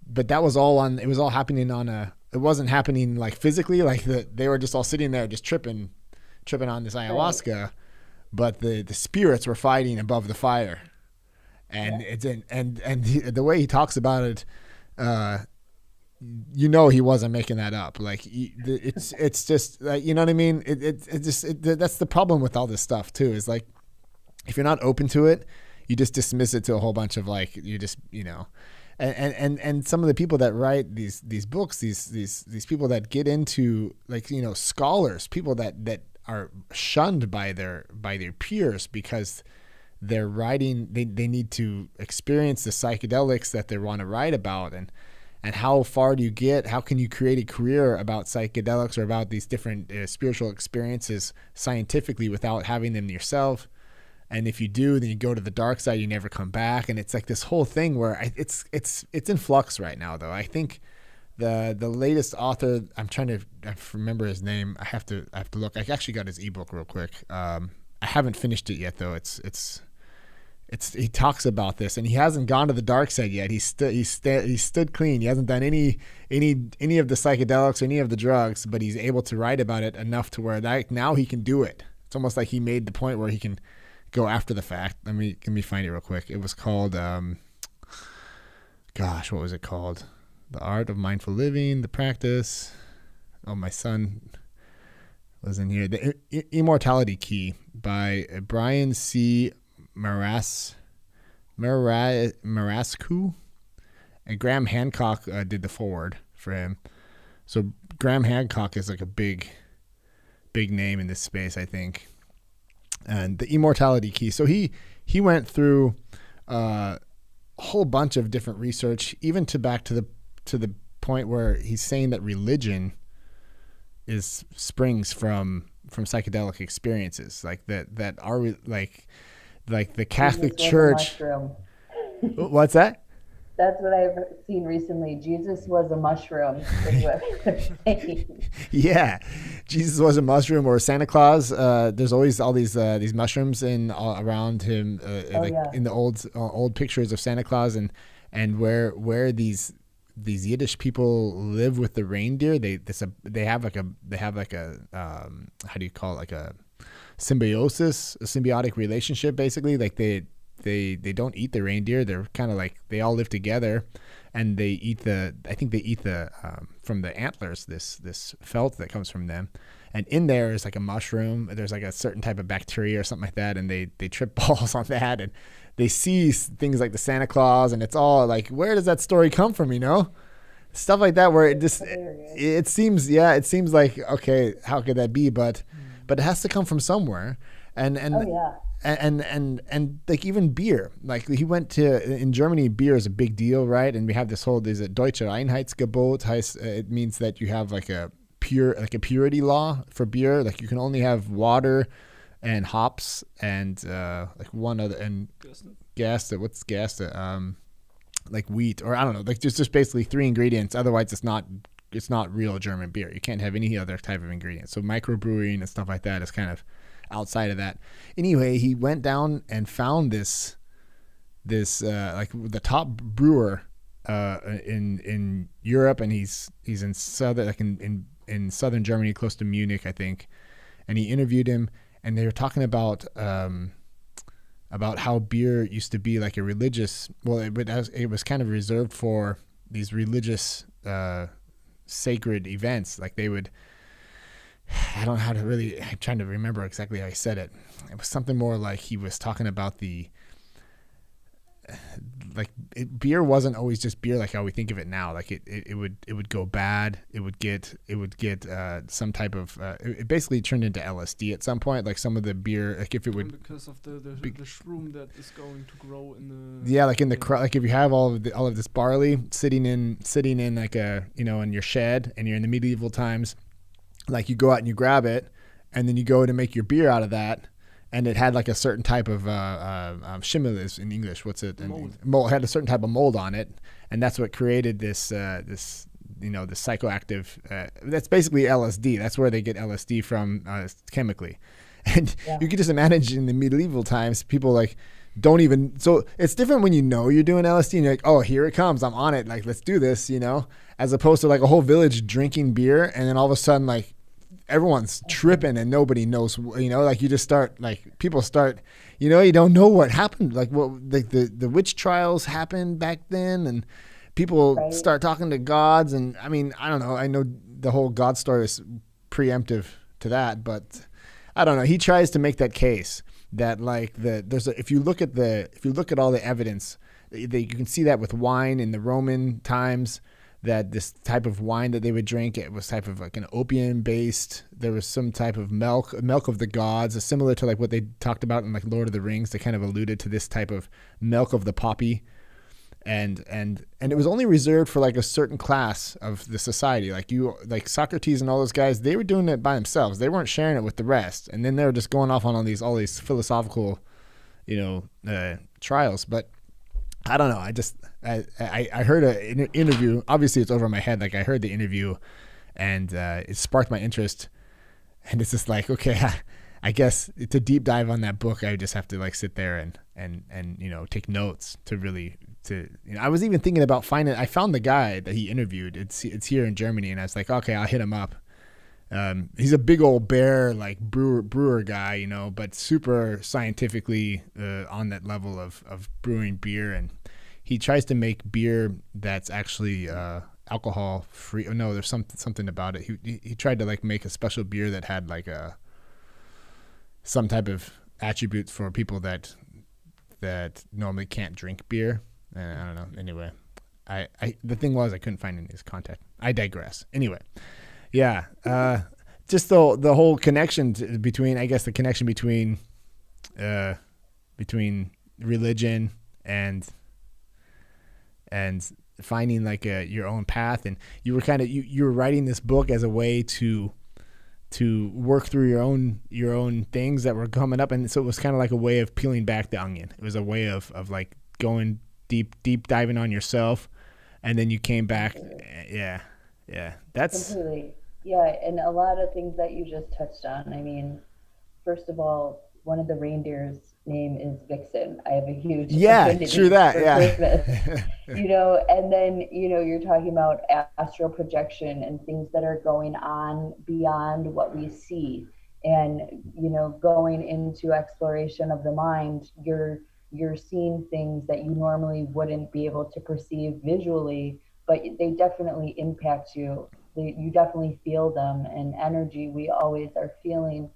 but that was all it was all happening it wasn't happening like physically, like they were just all sitting there just tripping on this ayahuasca, right. But the spirits were fighting above the fire, and it's the way he talks about it, he wasn't making that up. Like it's just like, you know what I mean? That's the problem with all this stuff too, is like, if you're not open to it, you just dismiss it to a whole bunch of like, you just, and some of the people that write these books, these people that get into like, scholars, people that are shunned by their peers because they're writing, they need to experience the psychedelics that they want to write about, and how far do you get? How can you create a career about psychedelics or about these different spiritual experiences scientifically without having them yourself? And if you do, then you go to the dark side, you never come back. And it's like this whole thing where it's in flux right now, though. I think the latest author, I'm trying to remember his name. I have to look. I actually got his ebook real quick. I haven't finished it yet, though. He talks about this, and he hasn't gone to the dark side yet. He stood clean. He hasn't done any of the psychedelics or any of the drugs, but he's able to write about it enough to where now he can do it. It's almost like he made the point where he can go after the fact. Let me find it real quick. It was called, what was it called? The Art of Mindful Living, the Practice. Oh, my son was in here. The Immortality Key by Brian C. Marascu, and Graham Hancock did the foreword for him. So Graham Hancock is like a big name in this space, I think. And the Immortality Key. So he went through a whole bunch of different research, even back to the point where he's saying that religion springs from psychedelic experiences, like that are like the Catholic Church. What's that? That's what I've seen recently. Jesus was a mushroom, is what they're saying. Yeah, Jesus was a mushroom, or Santa Claus. There's always all these mushrooms around him, in the old pictures of Santa Claus, and where these Yiddish people live with the reindeer. They have like a how do you call it, like a symbiosis, a symbiotic relationship, basically. Like they don't eat the reindeer. They're kind of like, they all live together, and they eat from the antlers, this felt that comes from them. And in there is like a mushroom. There's like a certain type of bacteria or something like that. And they trip balls on that, and they see things like the Santa Claus, and it's all like, where does that story come from? Stuff like that, where it seems like, okay, how could that be? But it has to come from somewhere. And like even beer, like he went to, in Germany, beer is a big deal, right? And we have there's a Deutsche Reinheitsgebot. It means that you have like a purity law for beer. Like you can only have water and hops and like one other, and Gerste. What's Gerste? Like wheat, or I don't know. Like just basically 3 ingredients. Otherwise, it's not real German beer. You can't have any other type of ingredients. So microbrewing and stuff like that is kind of outside of that. Anyway, he went down and found this like the top brewer in Europe, and he's in southern Germany, close to Munich, I think. And he interviewed him, and they were talking about how beer used to be like a religious. Well, it was kind of reserved for these religious sacred events. Like they would. I don't know how to really. I'm trying to remember exactly how he said it. It was something more like he was talking about beer wasn't always just beer like how we think of it now. Like it would go bad. It would get some type of. It basically turned into LSD at some point. Like some of the beer, like if it would, because of the shroom that is going to grow in the. Yeah, like in the like if you have all of this barley sitting in like a in your shed, and you're in the medieval times. Like you go out and you grab it, and then you go to make your beer out of that, and it had like a certain type of Schimmel in English. What's it? Mold. It had a certain type of mold on it, and that's what created this psychoactive. That's basically LSD. That's where they get LSD from chemically, and you can just imagine in the medieval times, people like don't even. So it's different when you're doing LSD and you're like, oh, here it comes, I'm on it. Like let's do this, as opposed to like a whole village drinking beer, and then all of a sudden like everyone's tripping and nobody knows, like you just start, like people start, you don't know what happened. Like what, like the witch trials happened back then, and people Right. start talking to gods, and I mean, I don't know. I know the whole God story is preemptive to that, but I don't know. He tries to make that case that like if you look at all the evidence, you can see that with wine in the Roman times, that this type of wine that they would drink, it was type of like an opium based. There was some type of milk of the gods, similar to like what they talked about in like Lord of the Rings. They kind of alluded to this type of milk of the poppy. And it was only reserved for like a certain class of the society, like Socrates and all those guys. They were doing it by themselves. They weren't sharing it with the rest. And then they were just going off on all these philosophical, trials. But I don't know. I heard an interview. Obviously, it's over my head. Like I heard the interview, and it sparked my interest. And it's just like, okay, I guess to deep dive on that book, I would just have to like sit there and take notes to really. I was even thinking about I found the guy that he interviewed. It's here in Germany, and I was like, okay, I'll hit him up. He's a big old bear, like brewer guy, but super scientifically on that level of brewing beer, and he tries to make beer that's actually alcohol free. Oh no, there's something about it. He tried to like make a special beer that had like some type of attributes for people that normally can't drink beer. I don't know. Anyway, the thing was I couldn't find any of his contact. I digress. Anyway, yeah. Just the whole connection between religion and finding like your own path, and you were you were writing this book as a way to work through your own things that were coming up, and so it was kind of like a way of peeling back the onion. It was a way of like going deep diving on yourself, and then you came back. Yeah, that's Completely. Yeah, and a lot of things that you just touched on. I mean, first of all, one of the reindeer's name is Vixen. I have a huge affinity true that, for yeah. Christmas. And then, you're talking about astral projection and things that are going on beyond what we see. And, going into exploration of the mind, you're seeing things that you normally wouldn't be able to perceive visually, but they definitely impact you. You definitely feel them, and energy we always are feeling,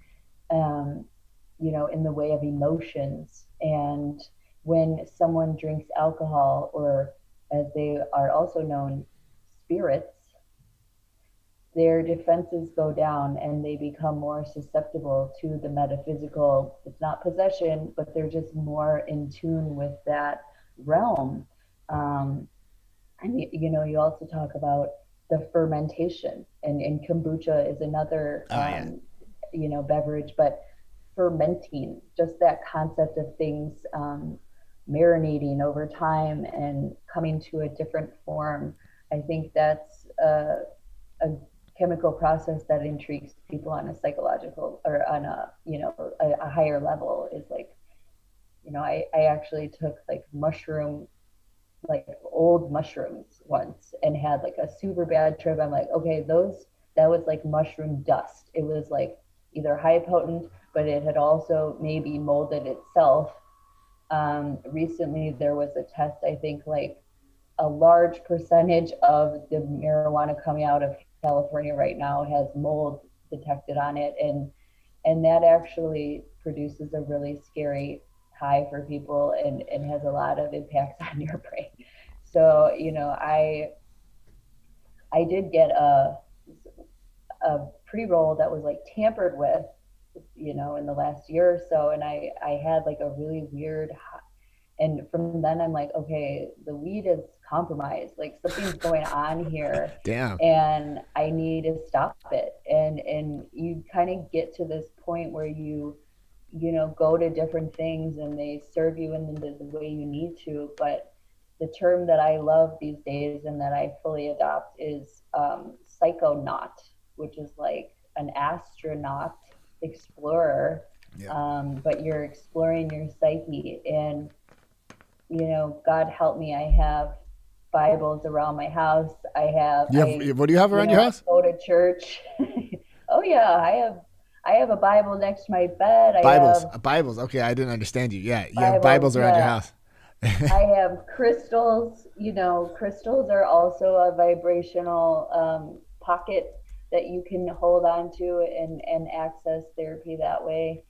in the way of emotions. And when someone drinks alcohol, or as they are also known, spirits, their defenses go down and they become more susceptible to the metaphysical. It's not possession, but they're just more in tune with that realm. And you also talk about the fermentation, and kombucha is another beverage, but fermenting, just that concept of things marinating over time and coming to a different form. I think that's a chemical process that intrigues people on a psychological, or on a higher level. Is like, I actually took like old mushrooms once and had like a super bad trip. I'm like, okay, that was like mushroom dust. It was like either high potent, but it had also maybe molded itself. Recently there was a test, I think like a large percentage of the marijuana coming out of California right now has mold detected on it, and that actually produces a really scary high for people, and has a lot of impacts on your brain. So I did get a pre-roll that was like tampered with, in the last year or so, and I had like a really weird high. And from then I'm like, okay, the weed is compromised, like something's going on here. Damn. And I need to stop it. And you kind of get to this point where you go to different things and they serve you in the way you need to. But the term that I love these days and that I fully adopt is psychonaut, which is like an astronaut, explorer. Yeah. But you're exploring your psyche. And God help me, I have Bibles around my house. What do you have around your house? I go to church. Oh yeah, I have a Bible next to my bed. Bibles. Okay, I didn't understand you. Yeah, you have Bibles around your house. I have crystals. Crystals are also a vibrational pocket that you can hold on to and access therapy that way.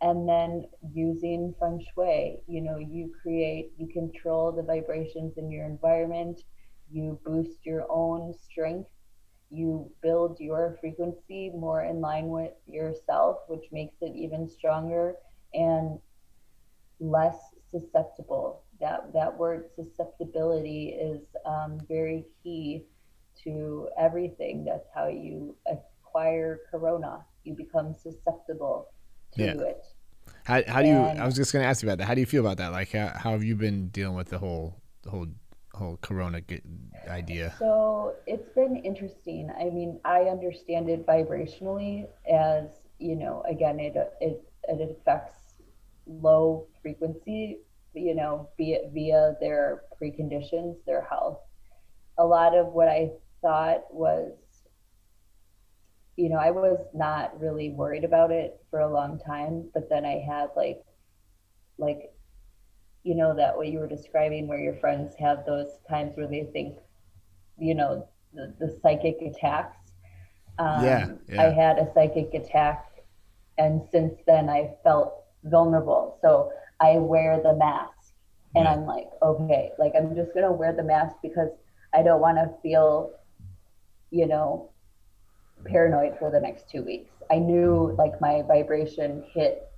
And then using feng shui, you control the vibrations in your environment, you boost your own strength, you build your frequency more in line with yourself, which makes it even stronger and less susceptible. That word susceptibility is very key to everything. That's how you acquire corona. You become susceptible Yeah. to it. How do you? I And was just gonna ask you about that. How do you feel about that? Like, how have you been dealing with the whole Corona idea? so it's been interesting. I mean, I understand it vibrationally as, again, it affects low frequency, be it via their preconditions, their health. A lot of what I thought was, I was not really worried about it for a long time, but then I had like, that what you were describing where your friends have those times where they think, the psychic attacks. Yeah, I yeah, had a psychic attack, and since then I felt vulnerable. So I wear the mask, and right. I'm like, okay, like I'm just gonna wear the mask because I don't want to feel, you know, paranoid for the next 2 weeks. I knew like my vibration hit,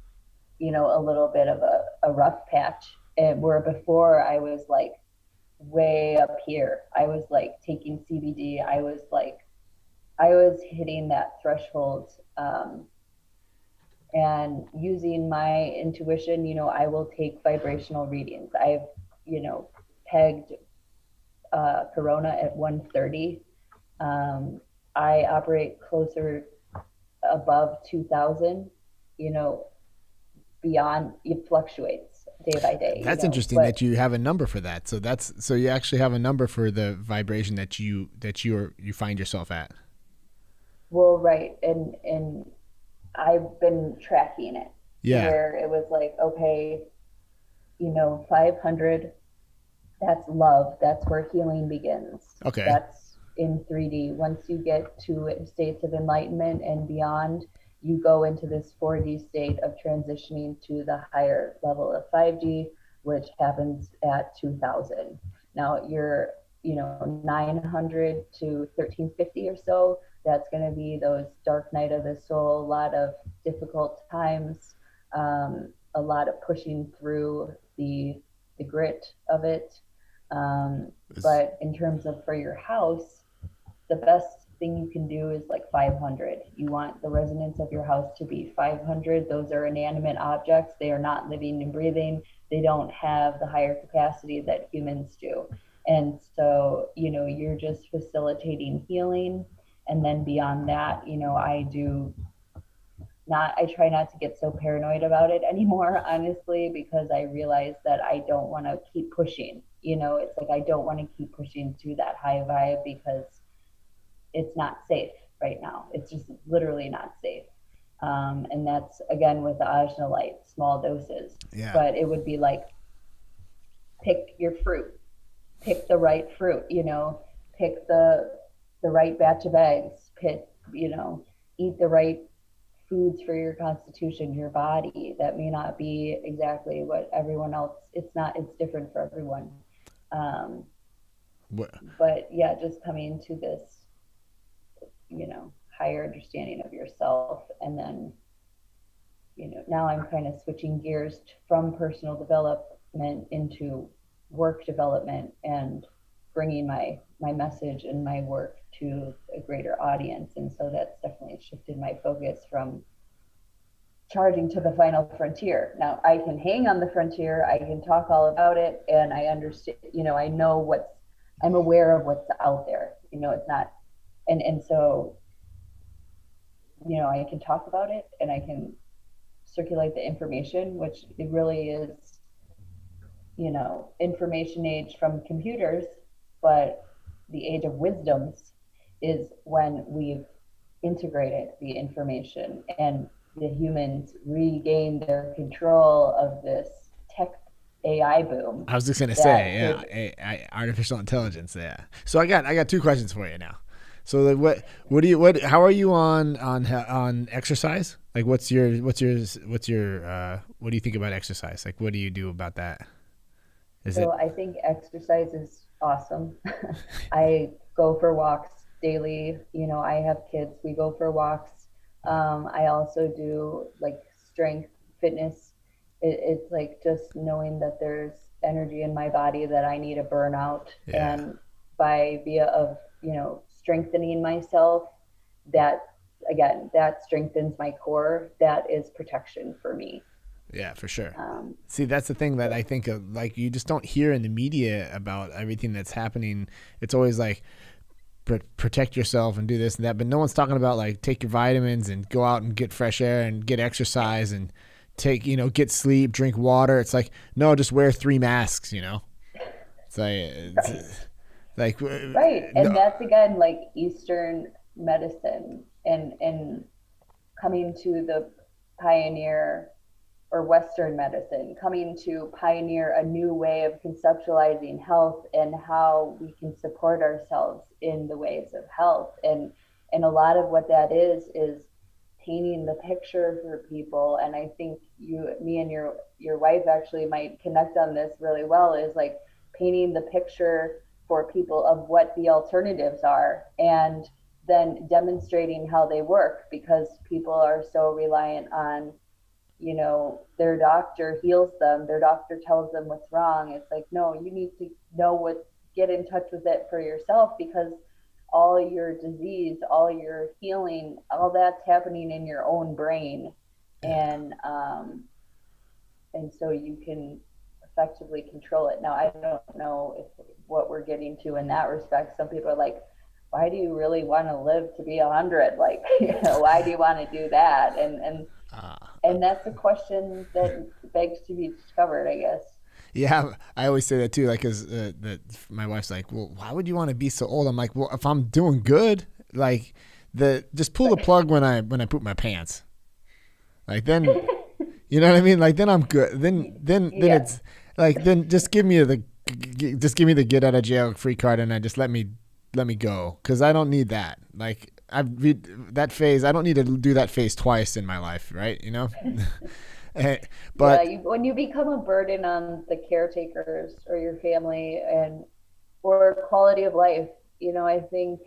a little bit of a rough patch, and where before I was like way up here. I was like taking CBD. I was hitting that threshold, and using my intuition. I will take vibrational readings. I've, pegged Corona at 130. Um, I operate closer above 2000. You know, beyond it fluctuates day by day. That's interesting that But you have a number for that. So you actually have a number for the vibration that you find yourself at. well, right, and I've been tracking it Yeah. where it was like, okay, 500, that's love. That's where healing begins. Okay. That's in 3D. Once you get to states of enlightenment and beyond, you go into this 4D state of transitioning to the higher level of 5D, which happens at 2000. Now you're, 900 to 1350 or so. That's going to be those dark night of the soul, a lot of difficult times, a lot of pushing through the grit of it. It's- But in terms of for your house, the best thing you can do is like 500. You want the resonance of your house to be 500. Those are inanimate objects. They are not living and breathing. They don't have the higher capacity that humans do. And so, you're just facilitating healing. And then beyond that, I try not to get so paranoid about it anymore, honestly, because I realize that I don't want to keep pushing. It's like I don't want to keep pushing through that high vibe because it's not safe right now. It's just literally not safe. And that's again with the ajna light, small doses. yeah. But it would be like pick your fruit, pick the right fruit, pick the right batch of eggs, pick, eat the right foods for your constitution, your body. That may not be exactly what everyone else. It's different for everyone. Um, What? but yeah, just coming to this, higher understanding of yourself, and then, now I'm kind of switching gears from personal development into work development and bringing my message and my work to a greater audience. And so that's definitely shifted my focus from charging to the final frontier. Now I can hang on the frontier, I can talk all about it, and I understand, I know I'm aware of what's out there. It's not, and so, I can talk about it and I can circulate the information, which it really is, information age from computers, but the age of wisdoms is when we've integrated the information and the humans regain their control of this tech AI boom. I was just gonna say, artificial intelligence. Yeah. So I got two questions for you now. So like, how are you on exercise? Like, what do you think about exercise? Like, what do you do about that? I think exercise is awesome. I go for walks daily. I have kids. We go for walks. I also do like strength fitness. It's like just knowing that there's energy in my body that I need to burn out. Yeah. And by via of, strengthening myself, that strengthens my core. That is protection for me. Yeah, for sure. See, that's the thing that I think of, like, you just don't hear in the media about everything that's happening. It's always like, protect yourself and do this and that, but no one's talking about like take your vitamins and go out and get fresh air and get exercise and get sleep, drink water. It's like, no, just wear 3 masks. It's like right. And that's again like Eastern medicine and coming to the pioneer, or Western medicine coming to pioneer a new way of conceptualizing health and how we can support ourselves in the ways of health. And a lot of what that is painting the picture for people. And I think me and your wife actually might connect on this really well, is like painting the picture for people of what the alternatives are, and then demonstrating how they work, because people are so reliant on, their doctor heals them, their doctor tells them what's wrong. It's like, no, you need to get in touch with it for yourself, because all your disease, all your healing, all that's happening in your own brain. And so you can effectively control it. Now, I don't know if what we're getting to in that respect. Some people are like, why do you really want to live to be 100? Like, why do you want to do that? And that's a question that begs to be discovered, I guess. Yeah, I always say that too. Like, cause my wife's like, well, why would you want to be so old? I'm like, well, if I'm doing good, like just pull the plug when I poop my pants. Like then, you know what I mean? Like then I'm good. Then Yeah. it's like, then just give me the get out of jail free card, and just let me go. Cause I don't need that. Like that phase, I don't need to do that phase twice in my life. Right. But when you become a burden on the caretakers or your family or quality of life, I think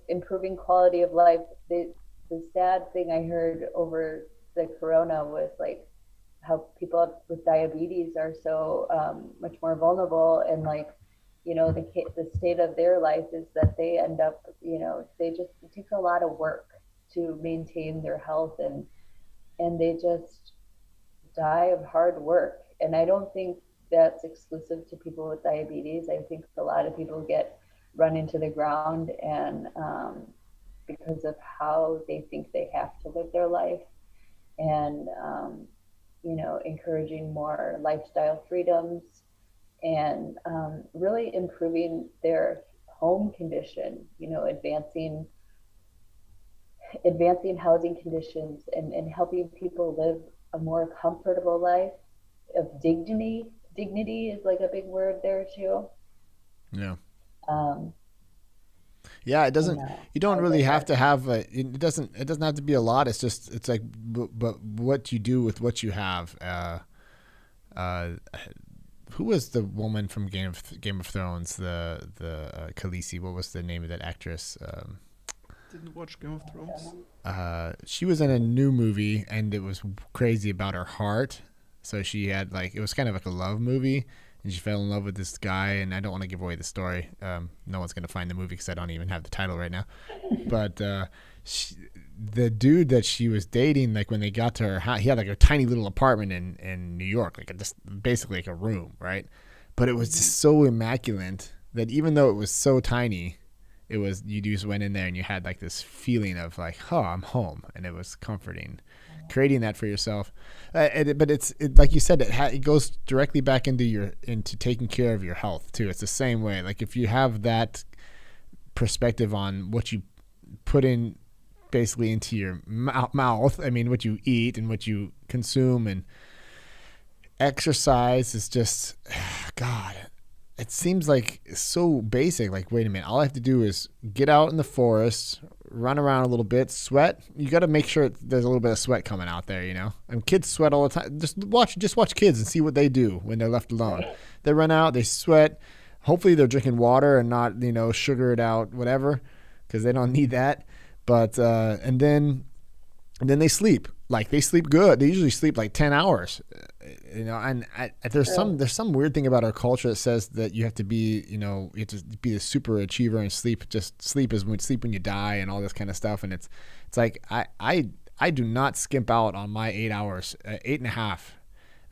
improving quality of life, the sad thing I heard over the corona was like how people with diabetes are so much more vulnerable, and like, the state of their life is that they end up, it takes a lot of work to maintain their health, and they just die of hard work. And I don't think that's exclusive to people with diabetes. I think a lot of people get run into the ground and because of how they think they have to live their life, and encouraging more lifestyle freedoms, and really improving their home condition, advancing housing conditions, and helping people live a more comfortable life of dignity. Dignity is like a big word there too. Yeah. Yeah, it doesn't. You don't really have to have it doesn't have to be a lot. It's like, but what you do with what you have. Who was the woman from Game of Thrones? The Khaleesi. What was the name of that actress? Didn't watch Game of Thrones. She was in a new movie, and it was crazy about her heart. So she had it was kind of like a love movie, and she fell in love with this guy. And I don't want to give away the story. No one's gonna find the movie because I don't even have the title right now. But the dude that she was dating, like when they got to her house, he had like a tiny little apartment in New York, like just basically like a room, right? But it was just so immaculate that even though it was so tiny, it was, you just went in there and you had like this feeling of like, oh, I'm home, and it was comforting. Creating that for yourself, but it's like you said, it goes directly back into taking care of your health too. It's the same way. Like if you have that perspective on what you put in, basically into your mouth. I mean, what you eat and what you consume, and exercise is just, God, it seems like so basic. Like, wait a minute, all I have to do is get out in the forest, run around a little bit, sweat. You got to make sure there's a little bit of sweat coming out there, you know. And kids sweat all the time. Just watch kids and see what they do when they're left alone. Right. They run out, they sweat. Hopefully, they're drinking water and not, sugar it out, whatever, because they don't need that. But and then they sleep. Like, they sleep good. They usually sleep like 10 hours. And there's some weird thing about our culture that says that you have to be, you have to be a super achiever and sleep. Just sleep is when you die and all this kind of stuff. And it's like I do not skimp out on my 8 hours, 8.5.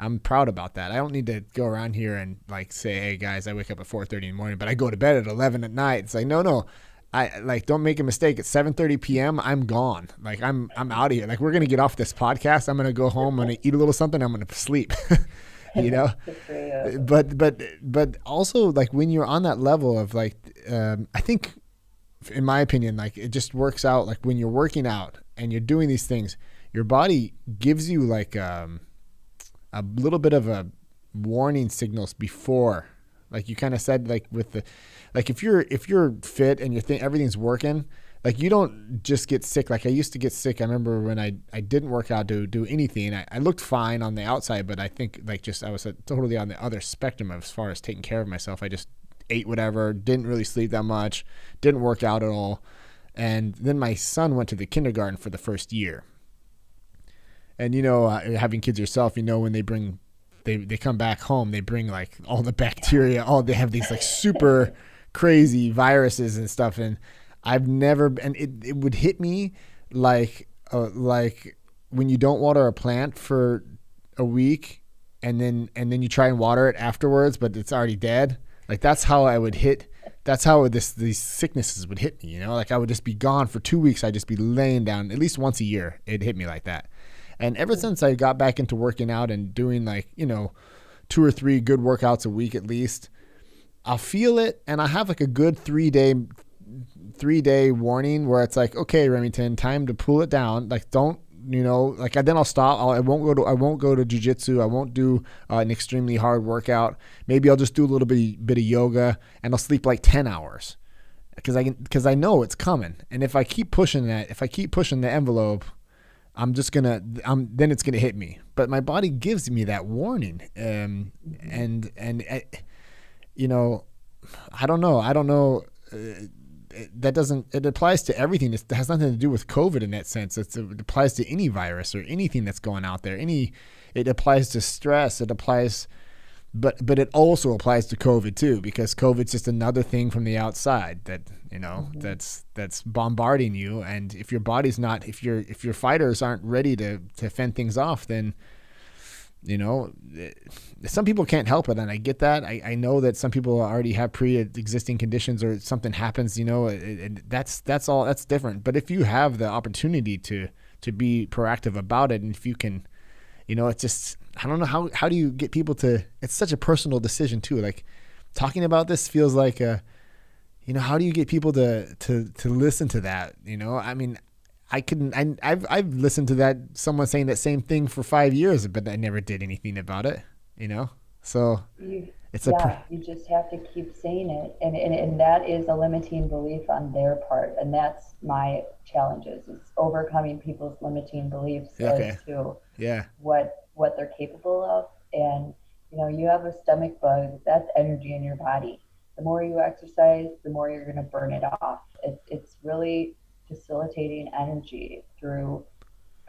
I'm proud about that. I don't need to go around here and like say, hey guys, I wake up at 4:30 in the morning, but I go to bed at 11 at night. It's like, no. I like, don't make a mistake. At 7:30 p.m. I'm gone. Like, I'm out of here. Like, we're gonna get off this podcast. I'm gonna go home. I'm gonna eat a little something. I'm gonna sleep. you know. But also, like, when you're on that level of like, I think, in my opinion, like, it just works out. Like, when you're working out and you're doing these things, your body gives you like a little bit of a warning signals before. Like you kind of said, like with the, like if you're fit and everything's working, like you don't just get sick. Like I used to get sick. I remember when I didn't work out to do anything. I looked fine on the outside, but I think like I was totally on the other spectrum as far as taking care of myself. I just ate whatever, didn't really sleep that much, didn't work out at all. And then my son went to the kindergarten for the first year. And having kids yourself, when they come back home, they bring like all the bacteria, they have these like super crazy viruses and stuff. And it would hit me like when you don't water a plant for a week and then you try and water it afterwards, but it's already dead. Like that's how these sicknesses would hit me, like I would just be gone for 2 weeks. I'd just be laying down at least once a year. It hit me like that. And ever since I got back into working out and doing like, 2 or 3 good workouts a week at least, I'll feel it. And I have like a good 3-day warning where it's like, okay, Remington, time to pull it down. Like, don't, then I'll stop. I won't go to jiu-jitsu. I won't do an extremely hard workout. Maybe I'll just do a little bit of yoga and I'll sleep like 10 hours because I know it's coming. And if I keep pushing the envelope, then it's gonna hit me. But my body gives me that warning, and I don't know. It applies to everything. It has nothing to do with COVID in that sense. It applies to any virus or anything that's going out there. It applies to stress. It applies, but it also applies to COVID too, because COVID's just another thing from the outside that that's bombarding you. And if your body's not, if your fighters aren't ready to fend things off, then some people can't help it, and I get that. I know that some people already have pre-existing conditions, or something happens, and that's different. But if you have the opportunity to be proactive about it, and if you can, it's just, I don't know how do you get people to. It's such a personal decision too. Like talking about this feels like how do you get people to listen to that? I mean, I've listened to that, someone saying that same thing for 5 years, but I never did anything about it, So you just have to keep saying it. And that is a limiting belief on their part. And that's my challenges, is overcoming people's limiting beliefs as to what they're capable of. And, you have a stomach bug, that's energy in your body. The more you exercise, the more you're going to burn it off. It's really facilitating energy through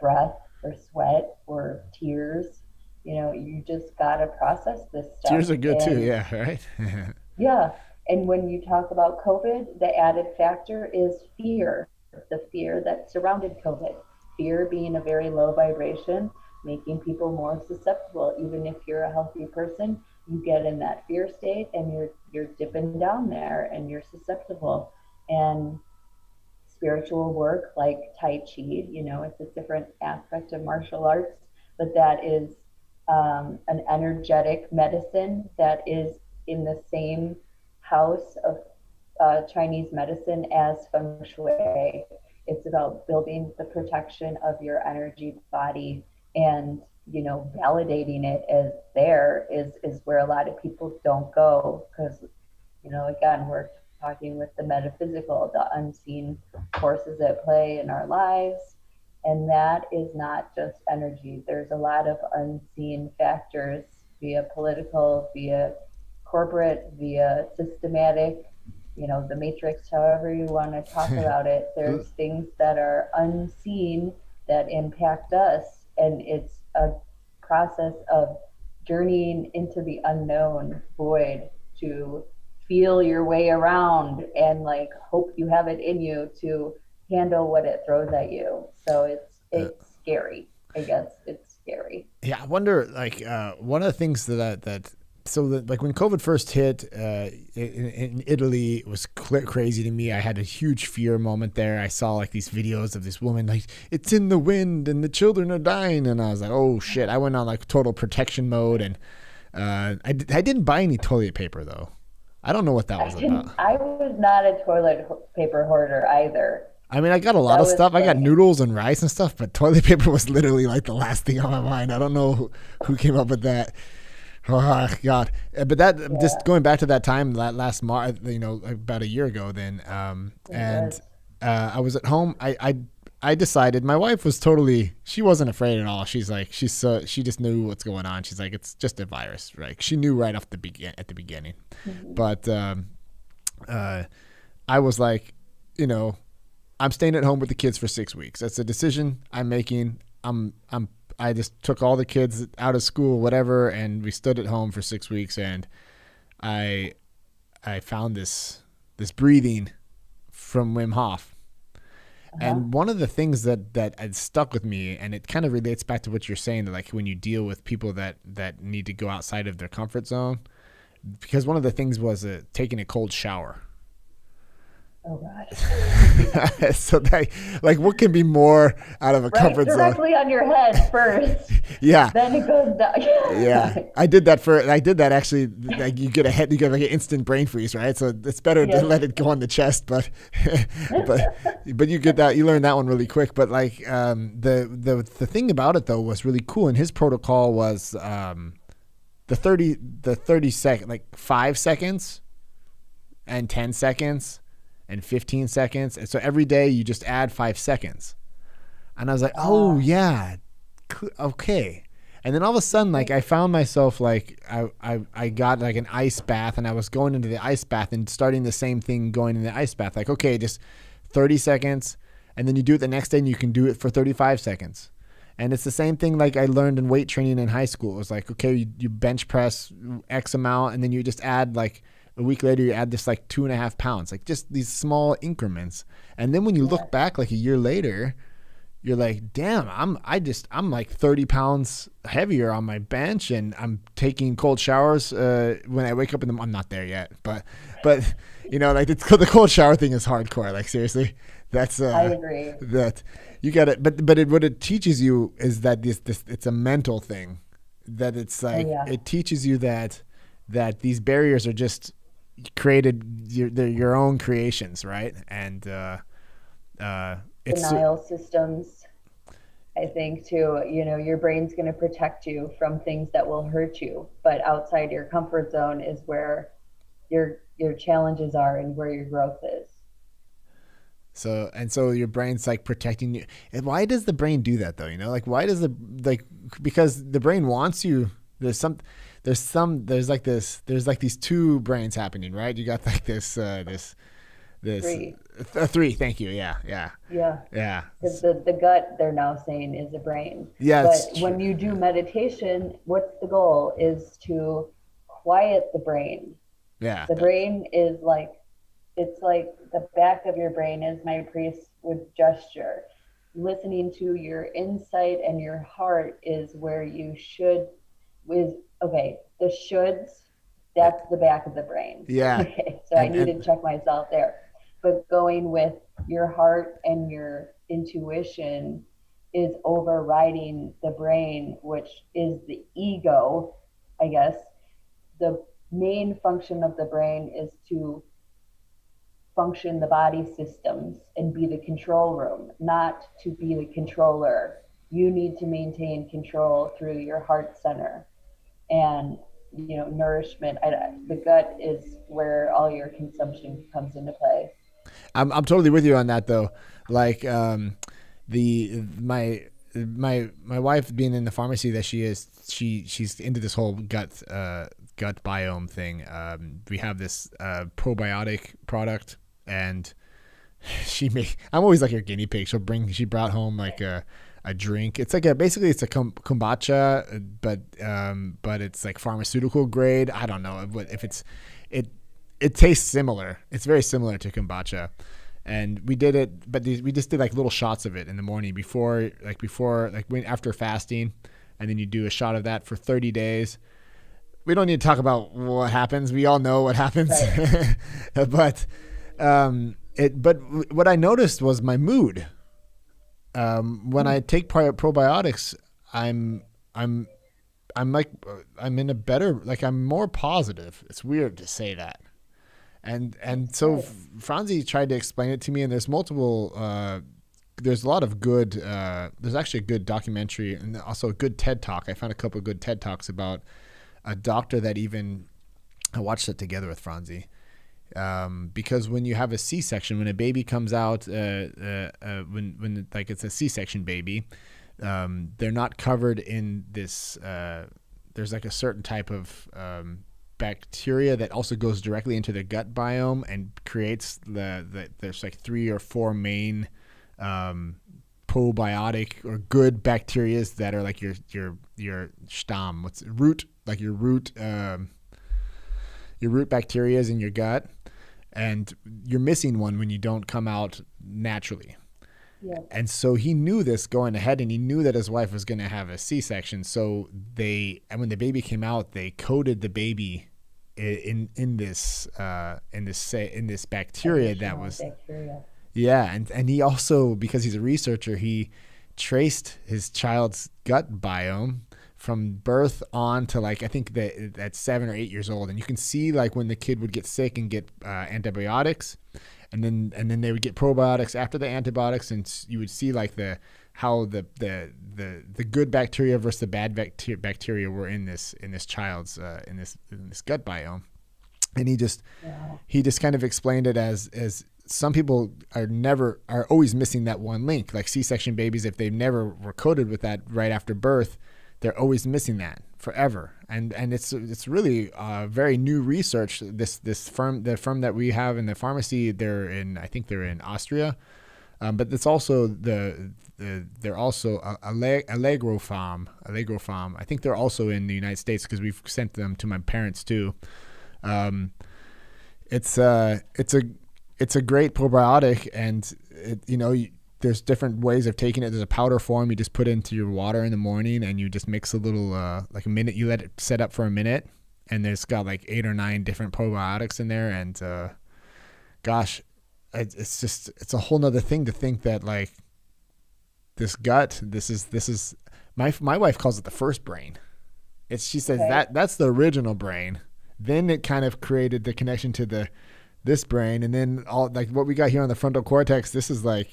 breath or sweat or tears. You just got to process this stuff. Tears are good too. Yeah. Right. Yeah. And when you talk about COVID, the added factor is fear, the fear that surrounded COVID. Fear being a very low vibration, making people more susceptible. Even if you're a healthy person, you get in that fear state and you're dipping down there and you're susceptible. And spiritual work like Tai Chi, it's a different aspect of martial arts, but that is an energetic medicine that is in the same house of Chinese medicine as Feng Shui. It's about building the protection of your energy body and, validating it as there is where a lot of people don't go because, again, we're talking with the metaphysical, the unseen forces at play in our lives. And that is not just energy. There's a lot of unseen factors via political, via corporate, via systematic, the matrix, however you want to talk about it. There's things that are unseen that impact us. And it's a process of journeying into the unknown void to feel your way around and like hope you have it in you to handle what it throws at you. So it's scary. I guess it's scary. Yeah, I wonder, like, one of the things like when COVID first hit in Italy, it was crazy to me. I had a huge fear moment there. I saw like these videos of this woman, like, it's in the wind and the children are dying. And I was like, oh shit. I went on like total protection mode. And I didn't buy any toilet paper though. I don't know what that was about. I was not a toilet paper hoarder either. I mean, I got a lot of stuff. I got noodles and rice and stuff, but toilet paper was literally like the last thing on my mind. I don't know who came up with that. Oh God! But just going back to that time, that last March, about a year ago, then, I was at home. I decided. My wife was she wasn't afraid at all. She's like, she just knew what's going on. She's like, it's just a virus, right? She knew right at the beginning. Mm-hmm. But I was like, I'm staying at home with the kids for 6 weeks. That's a decision I'm making. I just took all the kids out of school, whatever, and we stood at home for 6 weeks. And I found this breathing from Wim Hof. Uh-huh. And one of the things that had stuck with me, and it kind of relates back to what you're saying, that like when you deal with people that need to go outside of their comfort zone, because one of the things was taking a cold shower. Oh God. So what can be more out of a comfort zone? Directly on your head first. Yeah. Then it goes down. Yeah. I did that actually. Like you get like an instant brain freeze, right? So it's better to let it go on the chest, but you get that, you learn that one really quick. But like the thing about it though was really cool. And his protocol was the 30 second, like 5 seconds and 10 seconds. And 15 seconds. And so every day you just add 5 seconds. And I was like, oh yeah, okay. And then all of a sudden, like I found myself like, I got like an ice bath and I was going into the ice bath and starting the same thing going in the ice bath. Like, okay, just 30 seconds. And then you do it the next day and you can do it for 35 seconds. And it's the same thing like I learned in weight training in high school. It was like, okay, you bench press X amount and then you just add like, a week later, you add this like 2.5 pounds, like just these small increments. And then when you look back like a year later, you're like, damn, I'm like 30 pounds heavier on my bench and I'm taking cold showers when I wake up in the morning. I'm not there yet, but like the cold shower thing is hardcore. Like seriously, that's I agree. That you got it. But what it teaches you is that this it's a mental thing, that it's like it teaches you that these barriers are just created your own creations, right? And it's denial systems, I think too. Your brain's going to protect you from things that will hurt you, but outside your comfort zone is where your challenges are and where your growth is. So your brain's like protecting you. And why does the brain do that though? Like why does because the brain wants you. There's like these two brains happening, right? You got like this three. Thank you. Yeah. Because the gut, they're now saying, is a brain. Yeah. But when you do meditation, what's the goal? Is to quiet the brain. Yeah. The brain is like, it's like the back of your brain, as my priest would gesture. Listening to your insight and your heart is where you should. The shoulds, that's the back of the brain. Yeah. Okay, so I need to check myself there. But going with your heart and your intuition is overriding the brain, which is the ego, I guess. The main function of the brain is to function the body systems and be the control room, not to be the controller. you need to maintain control through your heart center and nourishment. The gut is where all your consumption comes into play. I'm totally with you on that though. Like the my wife being in the pharmacy that she is, she's into this whole gut biome thing. We have this probiotic product, and I'm always like her guinea pig. She brought home like a drink. It's like basically it's a kombucha, but it's like pharmaceutical grade. I don't know if it tastes similar. It's very similar to kombucha. And we did it, but we just did like little shots of it in the morning after fasting, and then you do a shot of that for 30 days. We don't need to talk about what happens. We all know what happens. Right. but what I noticed was my mood. When I take probiotics, I'm in a better, like I'm more positive. It's weird to say that. And so Franzi tried to explain it to me, and there's multiple, there's a lot of good, there's actually a good documentary and also a good TED Talk. I found a couple of good TED Talks about a doctor that I watched it together with Franzi. Because when you have a C-section, when a baby comes out, when like it's a C-section baby, they're not covered in this, there's like a certain type of, bacteria that also goes directly into the gut biome and creates there's like 3 or 4 main probiotic or good bacterias that are like your Stamm, what's root, like your root bacterias in your gut, and you're missing one when you don't come out naturally. Yeah. And so he knew this going ahead, and he knew that his wife was going to have a C-section. So when the baby came out, they coated the baby in this bacteria that was bacteria. Yeah, and he also, because he's a researcher, he traced his child's gut biome from birth on to like I think that at 7 or 8 years old, and you can see like when the kid would get sick and get antibiotics, and then they would get probiotics after the antibiotics, and you would see like how the good bacteria versus the bad bacteria were in this child's in this gut biome. And he just kind of explained it as some people are always missing that one link. Like C-section babies, if they never were coated with that right after birth, they're always missing that forever. And it's really very new research. The firm that we have in the pharmacy, I think they're in Austria. But it's also they're also Allegro Farm. I think they're also in the United States because we've sent them to my parents too. It's a great probiotic, and there's different ways of taking it. There's a powder form you just put into your water in the morning, and you just mix a little like a minute. You let it set up for a minute, and there's got like 8 or 9 different probiotics in there, and gosh. It's a whole nother thing to think that like this gut, this is my wife calls it the first brain. She says that's the original brain. Then it kind of created the connection to this brain, and then all like what we got here on the frontal cortex. This is like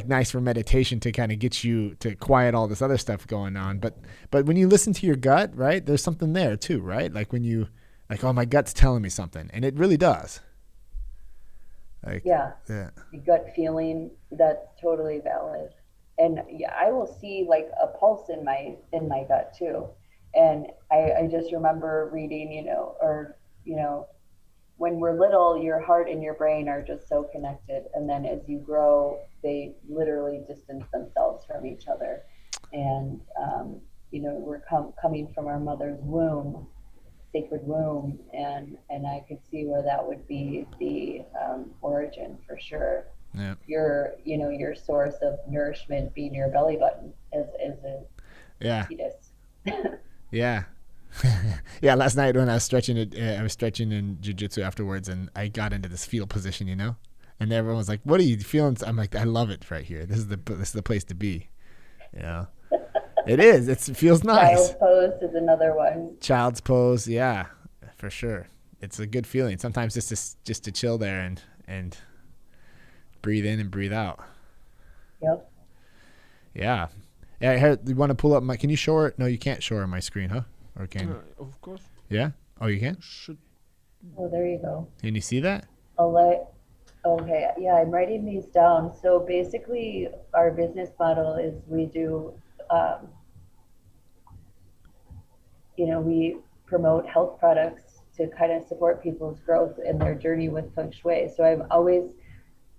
nice for meditation to kind of get you to quiet all this other stuff going on. But when you listen to your gut, right, there's something there too, right? Like when you like, oh, my gut's telling me something, and it really does. Yeah. The gut feeling, that's totally valid. And yeah, I will see like a pulse in my gut too. And I just remember reading, when we're little, your heart and your brain are just so connected. And then as you grow, they literally distance themselves from each other. And, we're coming from our mother's womb, sacred womb, and I could see where that would be the origin for sure. Yeah. Your source of nourishment being your belly button as a fetus. Yeah. Yeah. Last night when I was stretching I was stretching in jiu-jitsu afterwards, and I got into this fetal position, and everyone was like, "What are you feeling?" I'm like, "I love it right here. This is the place to be." It is. It feels nice. Child's pose is another one. Child's pose, yeah, for sure. It's a good feeling. Sometimes just to chill there and breathe in and breathe out. Yep. Yeah. Yeah. Here, you want to pull up my? Can you show it? No, you can't show her my screen, huh? Or can? Of course. Yeah. Oh, you can. Should. Oh, there you go. Can you see that? Okay, yeah, I'm writing these down. So basically, our business model is we do, um, we promote health products to kind of support people's growth in their journey with Feng Shui. So I'm always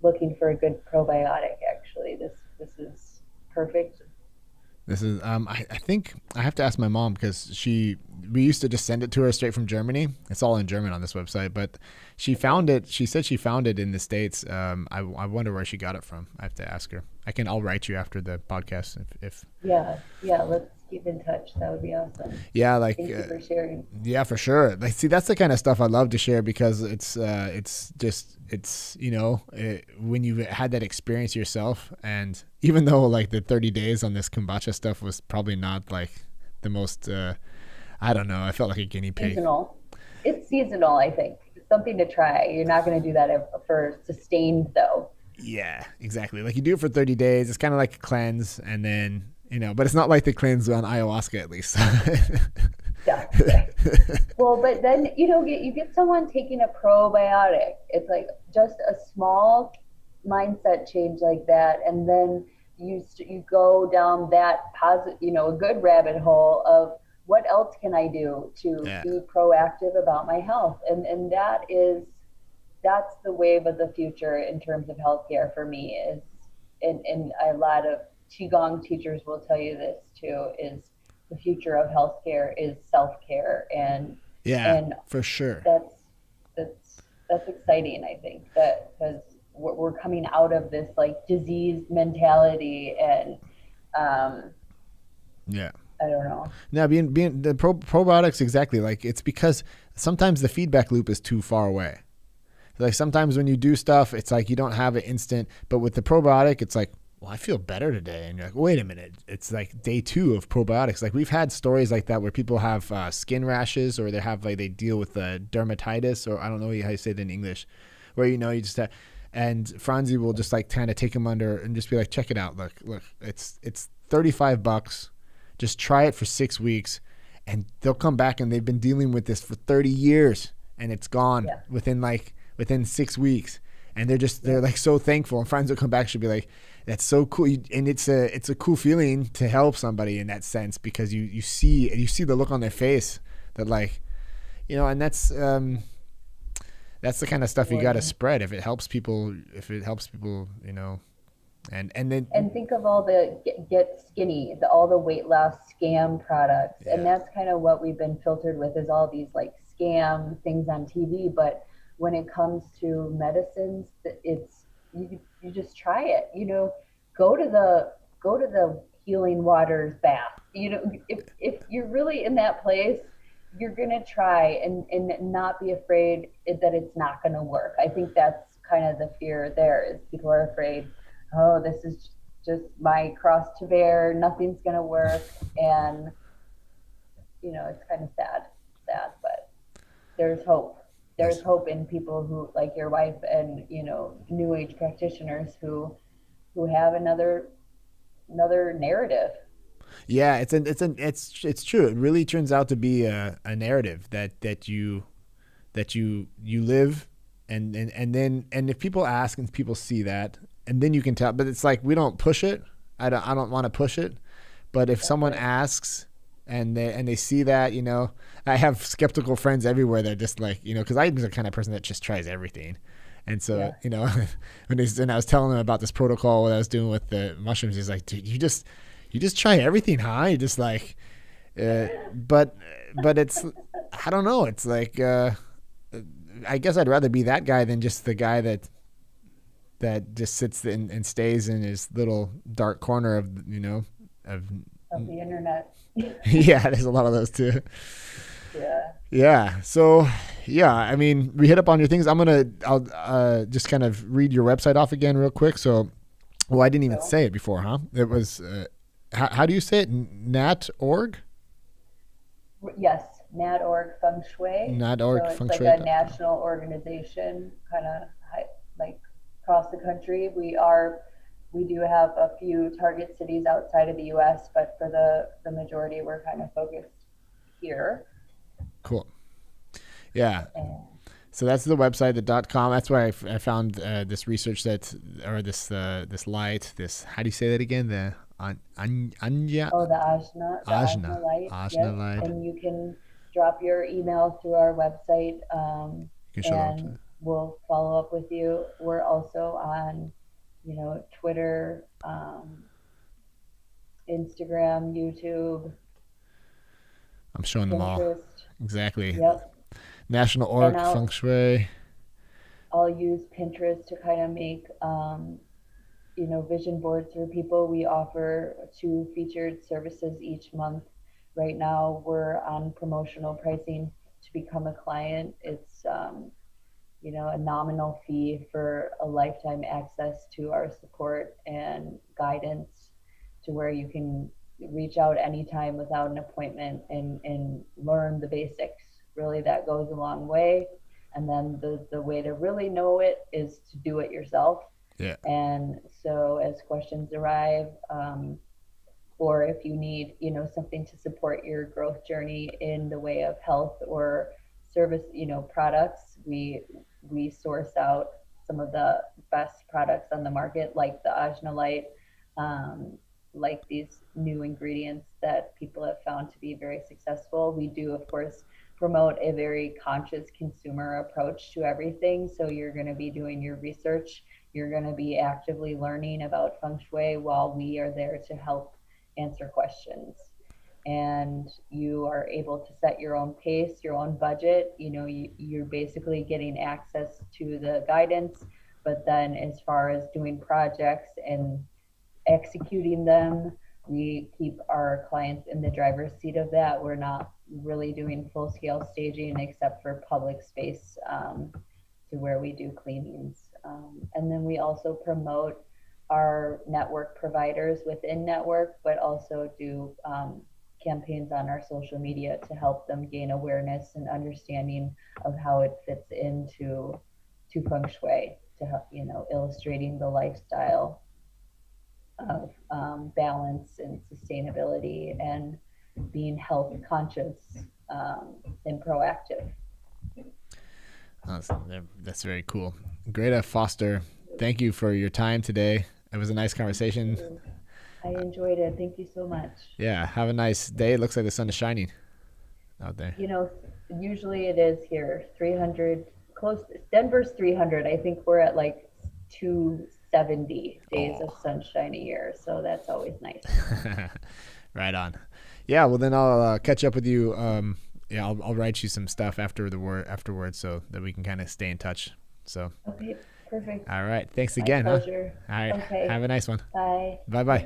looking for a good probiotic. Actually, this is perfect. This is I think I have to ask my mom because we used to just send it to her straight from Germany. It's all in German on this website, but she found it. She said she found it in the States. I wonder where she got it from. I have to ask her. I'll write you after the podcast if Yeah, let's keep in touch. That would be awesome. yeah, like Thank you for sharing. yeah, for sure. Like, see, that's the kind of stuff I love to share because it's when you had that experience yourself, and even though like the 30 days on this kombucha stuff was probably not like the most, I don't know, I felt like a guinea pig. Seasonal. It's seasonal, I think. It's something to try. You're not going to do that for sustained though. Yeah, exactly. Like you do it for 30 days. It's kind of like a cleanse, and then but it's not like the cleanse on ayahuasca, at least. Yeah. Well, but then you get someone taking a probiotic. It's like just a small mindset change like that, and then you go down that positive, a good rabbit hole of what else can I do to be proactive about my health, and that's the wave of the future in terms of healthcare for me. Is and a lot of qigong teachers will tell you this too, is the future of healthcare is self-care, and for sure. That's exciting. I think that because we're coming out of this like disease mentality, and I don't know. Now, being the probiotics, exactly. Like it's because sometimes the feedback loop is too far away. Like sometimes when you do stuff, it's like you don't have it instant. But with the probiotic, it's like, well, I feel better today. And you're like, wait a minute. It's like day 2 of probiotics. Like we've had stories like that where people have skin rashes, or they deal with dermatitis, or I don't know how you say it in English, where you just have, and Franzi will just like kind of take them under and just be like, check it out. Look, it's $35. Just try it for 6 weeks, and they'll come back and they've been dealing with this for 30 years, and it's gone within 6 weeks. And they're like so thankful. And friends will come back, she'll be like, that's so cool. And it's a cool feeling to help somebody in that sense, because you see the look on their face that like, and that's the kind of stuff you got to spread if it helps people, and think of all the get skinny, all the weight loss scam products. And that's kind of what we've been filtered with, is all these like scam things on TV. But when it comes to medicines, it's you just try it. Go to the healing waters bath. If you're really in that place, you're gonna try and not be afraid that it's not gonna work. I think that's kind of the fear there, is people are afraid, oh, this is just my cross to bear, nothing's gonna work. And it's kind of sad, but there's hope. There's hope in people who, like your wife, and new age practitioners who have another narrative. Yeah, it's true. It really turns out to be a narrative that you live, and then if people ask and people see that, and then you can tell. But it's like we don't push it. I don't want to push it. But if someone asks and they see that, I have skeptical friends everywhere. They're just like, because I'm the kind of person that just tries everything. And so, when I was telling them about this protocol, what I was doing with the mushrooms, he's like, dude, you just try everything, huh? You just like, but it's, I don't know. It's like, I guess I'd rather be that guy than just the guy that just sits and stays in his little dark corner of the internet. Yeah, there's a lot of those too. Yeah. So I mean, we hit up on your things. I'll just kind of read your website off again real quick. So, well, I didn't even say it before, huh? It was, how do you say it? Nat.org? Yes. Nat.org Feng Shui. Nat.org Feng Shui. It's like a national organization, kind of like across the country. We we do have a few target cities outside of the US, but for the majority, we're kind of focused here. Cool. Yeah. And So that's the website, the .com. That's where I found this research this light, how do you say that again? The Anja? oh, the Ajna light. Ajna Yes. light. And you can drop your email through our website, and we'll follow up with you. We're also on, Twitter, Instagram, YouTube. I'm showing them all. Pinterest. Exactly. Yep. National Org Feng Shui. I'll use Pinterest to kind of make, vision boards for people. We offer 2 featured services each month. Right now, we're on promotional pricing to become a client. It's, a nominal fee for a lifetime access to our support and guidance, to where you can reach out anytime without an appointment and learn the basics. Really, that goes a long way. And then the way to really know it is to do it yourself. Yeah. And so as questions arrive, or if you need, something to support your growth journey in the way of health or service, products, we source out some of the best products on the market, like the Ajna light, like these new ingredients that people have found to be very successful. We do, of course, promote a very conscious consumer approach to everything. So you're going to be doing your research. You're going to be actively learning about Feng Shui while we are there to help answer questions. And you are able to set your own pace, your own budget. You're basically getting access to the guidance, but then as far as doing projects and executing them, we keep our clients in the driver's seat of that. We're not really doing full-scale staging except for public space, to where we do cleanings. And then we also promote our network providers within network, but also do campaigns on our social media to help them gain awareness and understanding of how it fits into Feng Shui, to help, illustrating the lifestyle of balance and sustainability and being health conscious and proactive. That's very cool. Greta Foster, thank you for your time today. It was a nice conversation. I enjoyed it. Thank you so much. Yeah, have a nice day. It looks like the sun is shining out there. Usually it is here. 300, close. Denver's 300. I think we're at like 270 days of sunshine a year. So that's always nice. Right on. Yeah, well then I'll catch up with you. I'll write you some stuff afterwards so that we can kind of stay in touch. So. Okay, perfect. All right. Thanks again. My pleasure. All right. Okay. Have a nice one. Bye. Bye-bye.